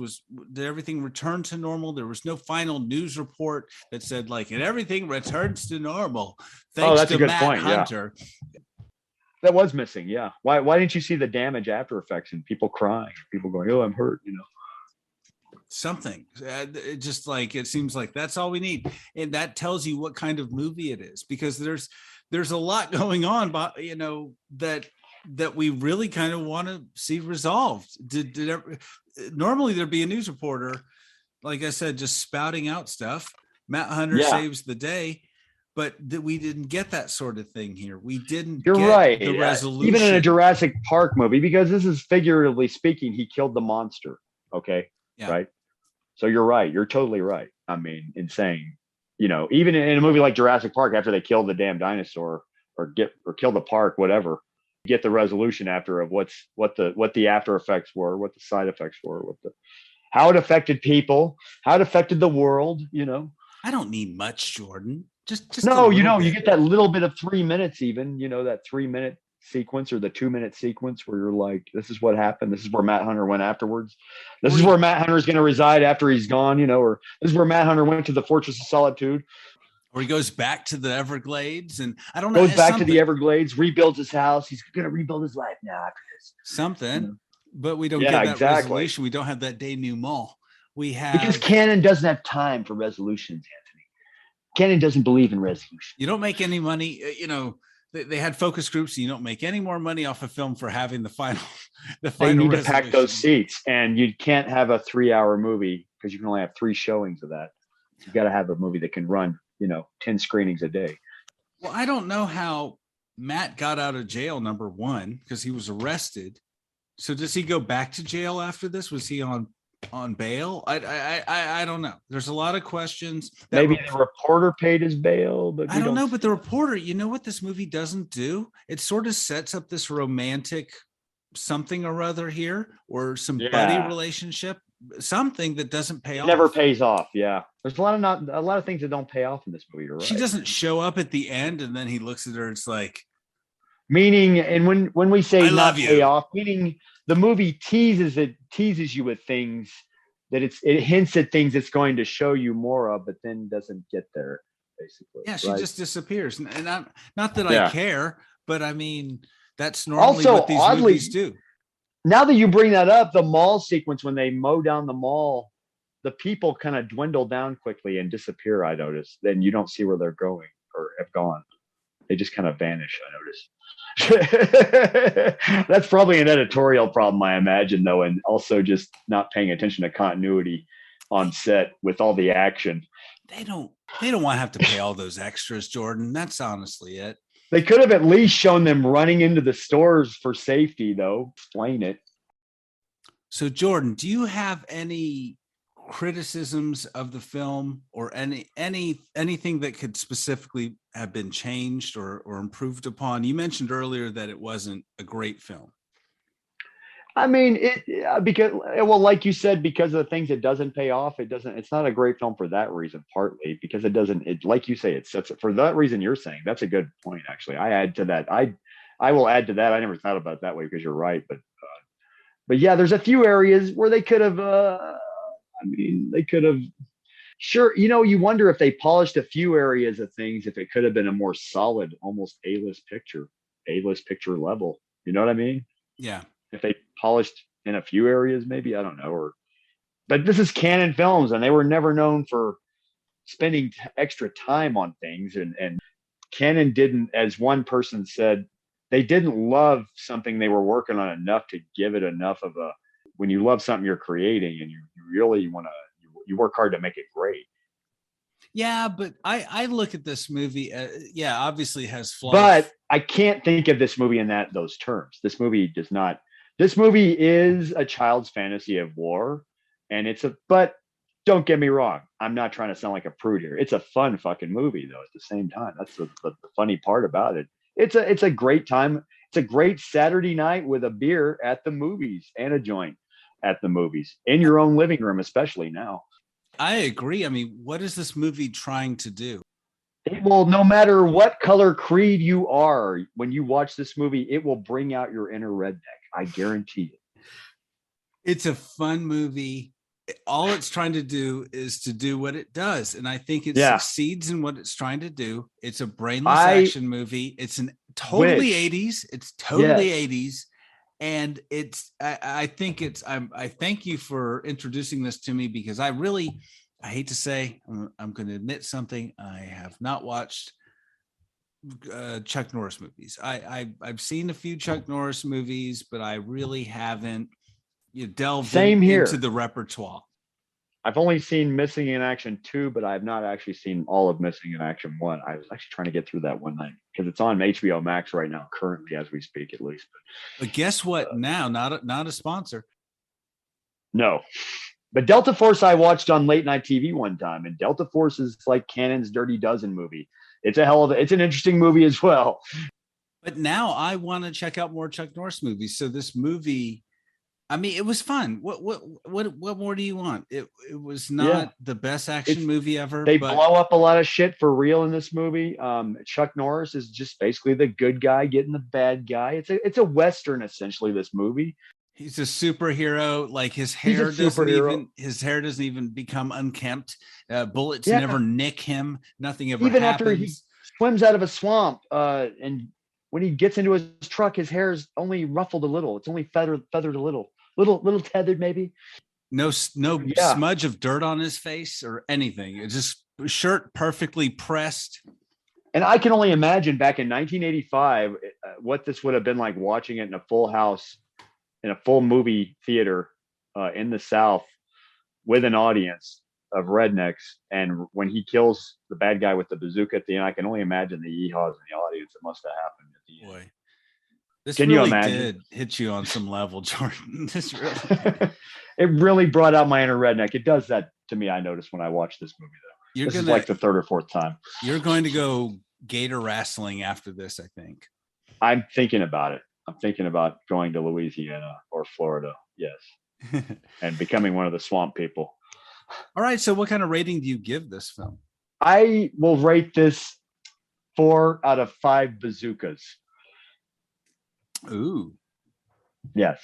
Did everything return to normal? There was no final news report that said and everything returns to normal thanks to Matt Hunter. Yeah. That was missing. Yeah. Why didn't you see the damage after effects and people crying, people going, "Oh, I'm hurt," something. It just it seems like that's all we need, and that tells you what kind of movie it is, because there's a lot going on, but that we really kind of want to see resolved. Normally there'd be a news reporter, like I said, just spouting out stuff. Matt Hunter saves the day, but we didn't get that sort of thing here. We didn't. You're get right. The resolution, even in a Jurassic Park movie, because this is figuratively speaking, he killed the monster. Okay, right. So you're right. You're totally right. I mean, in saying, even in a movie like Jurassic Park, after they kill the damn dinosaur or kill the park, whatever, you get the resolution after of what the after effects were, what the side effects were, how it affected people, how it affected the world. I don't need much, Jordan. Just no, you get that little bit of 3 minutes, even that 3-minute sequence or the 2-minute sequence where you're like, this is what happened. This is where Matt Hunter went afterwards. This is where Matt Hunter is going to reside after he's gone, or this is where Matt Hunter went to the Fortress of Solitude. Or he goes back to the Everglades, and I don't know. Goes back to the Everglades, rebuilds his house. He's going to rebuild his life now after this. Something, but we don't get that resolution. We don't have that denouement. We have because Canon doesn't have time for resolutions, Anthony. Canon doesn't believe in resolution. You don't make any money, They had focus groups, and you don't make any more money off a film for having the final. They need to pack those seats, and you can't have a 3-hour movie because you can only have 3 showings of that. You got to have a movie that can run, 10 screenings a day. Well, I don't know how Matt got out of jail. Number one, because he was arrested. So does he go back to jail after this? Was he on bail? I don't know. There's a lot of questions. Maybe the reporter paid his bail, but I don't know. But the reporter, what this movie doesn't do? It sort of sets up this romantic something or other here, or some buddy relationship, something that doesn't pay off. Never pays off. Yeah, there's a lot of things that don't pay off in this movie. You're right. She doesn't show up at the end, and then he looks at her. It's like, meaning, and when we say not pay off, meaning the movie teases you with things that it hints at things it's going to show you more of, but then doesn't get there, basically. Yeah, she just disappears, and not that I care, but I mean that's normally what these movies do. Now that you bring that up, the mall sequence when they mow down the mall, the people kind of dwindle down quickly and disappear. I noticed. Then you don't see where they're going or have gone. They just kind of vanish. I noticed. That's probably an editorial problem, I imagine, though, and also just not paying attention to continuity on set with all the action. They don't want to have to pay all those extras, Jordan. That's honestly it. They could have at least shown them running into the stores for safety, though. Explain it. So Jordan, do you have any criticisms of the film, or anything that could specifically have been changed or improved upon? You mentioned earlier that it wasn't a great film. I mean, because, well, like you said, because of the things it doesn't pay off, it's not a great film for that reason, partly because like you say, it sets it for that reason you're saying. That's a good point, actually. I add to that. I will add to that. I never thought about it that way because you're right. But yeah, there's a few areas where they could have, they could have, sure. You wonder if they polished a few areas of things, if it could have been a more solid, almost A-list picture level. You know what I mean? Yeah. If they polished in a few areas, maybe, I don't know. But this is Canon Films, and they were never known for spending extra time on things. And Canon didn't, as one person said, they didn't love something they were working on enough to give it enough of a. When you love something you're creating, and you really want to, you work hard to make it great. Yeah, but I look at this movie. Obviously has flaws, but I can't think of this movie in those terms. This movie does not. This movie is a child's fantasy of war, and but don't get me wrong. I'm not trying to sound like a prude here. It's a fun fucking movie, though, at the same time. That's the funny part about it. It's a great time. It's a great Saturday night with a beer at the movies and a joint at the movies in your own living room, especially now. I agree. I mean, what is this movie trying to do? It will, no matter what color creed you are, when you watch this movie, it will bring out your inner redneck. I guarantee it. It's a fun movie. All it's trying to do is to do what it does. And I think it succeeds in what it's trying to do. It's a brainless action movie. It's totally 80s. It's totally 80s. And I think I thank you for introducing this to me, because I hate to say, I'm going to admit something. I have not watched Chuck Norris movies. I've seen a few Chuck Norris movies, but I really haven't delved into the repertoire. I've only seen Missing in Action 2, but I've not actually seen all of Missing in Action 1. I was actually trying to get through that one night because it's on HBO Max right now, currently as we speak, at least. But guess what? Now, not a sponsor. No, but Delta Force I watched on late night TV one time, and Delta Force is like Cannon's Dirty Dozen movie. It's an interesting movie as well. But now I want to check out more Chuck Norris movies. So this movie, I mean, it was fun. What more do you want? It was not the best action movie ever. They blow up a lot of shit for real in this movie. Chuck Norris is just basically the good guy getting the bad guy. It's a Western, essentially, this movie. He's a superhero. Like his hair doesn't even become unkempt. Bullets never nick him. Nothing ever even happens. After he swims out of a swamp, and when he gets into his truck, his hair's only ruffled a little. It's only feathered a little tethered, maybe. No smudge of dirt on his face or anything. It's just shirt perfectly pressed. And I can only imagine back in 1985 what this would have been like watching it in a full house, in a full movie theater in the South with an audience of rednecks. And when he kills the bad guy with the bazooka at the end, I can only imagine the yeehaws in the audience. It must have happened at the end. Boy, this can really you imagine? Did hit you on some level, Jordan. This really it really brought out my inner redneck. It does that to me. I noticed when I watched this movie, though. This is like the third or fourth time. You're going to go gator wrestling after this, I think. I'm thinking about it. I'm thinking about going to Louisiana or Florida. Yes. And becoming one of the swamp people. All right. So what kind of rating do you give this film? I will rate this 4 out of 5 bazookas. Ooh. Yes.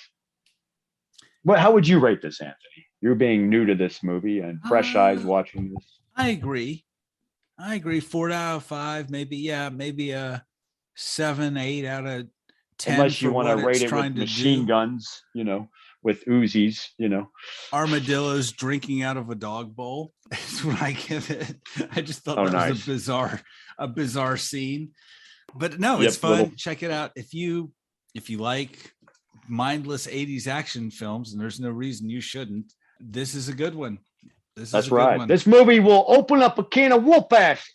Well, how would you rate this, Anthony? You're being new to this movie and fresh eyes watching this. I agree. 4 out of 5, maybe a 7, 8 out of 10. Unless you want to rate it with machine guns, with Uzis, Armadillos drinking out of a dog bowl. That's what I give it. I just thought that was a bizarre scene. But no, it's fun. Check it out. If you like mindless 80s action films, and there's no reason you shouldn't, this is a good one. That's right. This movie will open up a can of whoop ass.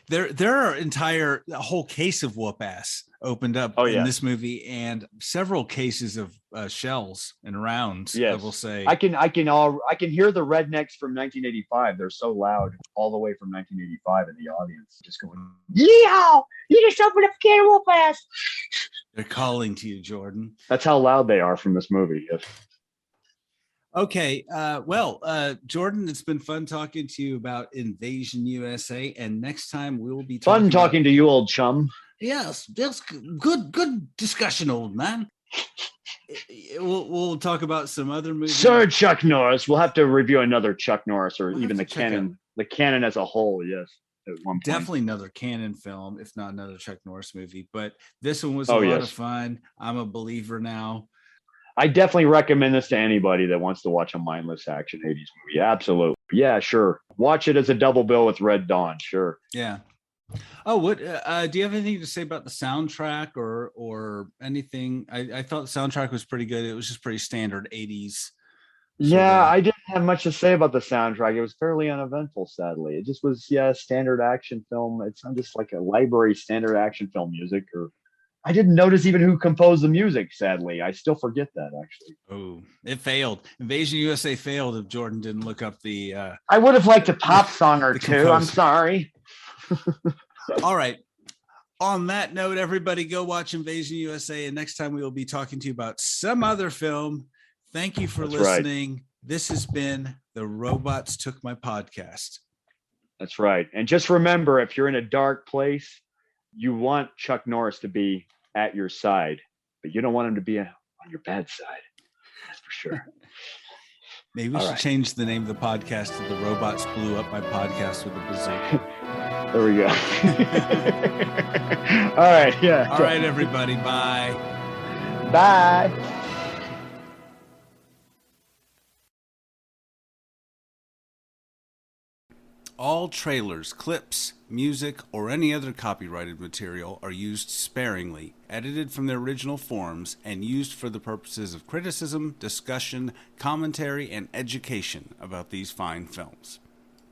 There are a whole case of whoop ass opened up in this movie, and several cases of shells and rounds. Yes. I will say. I can hear the rednecks from 1985. They're so loud all the way from 1985 in the audience, just going, Yeehaw! You just opened up a can of whoop ass. They're calling to you, Jordan. That's how loud they are from this movie. Yes. Okay. Jordan, it's been fun talking to you about Invasion USA. And next time we will be talking to you, old chum. Yes. Good discussion, old man. We'll talk about some other movies. Sir Chuck Norris. We'll have to review another Chuck Norris, or even the canon as a whole. Yes. At one point. Definitely another canon film, if not another Chuck Norris movie. But this one was a lot of fun. I'm a believer now. I definitely recommend this to anybody that wants to watch a mindless action 80s movie. Absolutely. Yeah, sure. Watch it as a double bill with Red Dawn. Sure. Yeah. Oh, what do you have anything to say about the soundtrack or anything? I thought the soundtrack was pretty good. It was just pretty standard 80s. Yeah, I didn't have much to say about the soundtrack. It was fairly uneventful, sadly. It just was, standard action film. It's just like a library standard action film music. Or I didn't notice even who composed the music, sadly. I still forget that, actually. Oh, it failed. Invasion USA failed if Jordan didn't look up the... I would have liked a pop song or two. Composer. I'm sorry. All right. On that note, everybody go watch Invasion USA. And next time we will be talking to you about some other film. Thank you for listening. Right. This has been The Robots Took My Podcast. That's right. And just remember, if you're in a dark place, you want Chuck Norris to be at your side, but you don't want him to be on your bad side. That's for sure. Maybe we should change the name of the podcast to The Robots Blew Up My Podcast with a Bazooka. There we go. All right. Yeah. All right, everybody. Bye. Bye. All trailers, clips, music, or any other copyrighted material are used sparingly, edited from their original forms, and used for the purposes of criticism, discussion, commentary, and education about these fine films.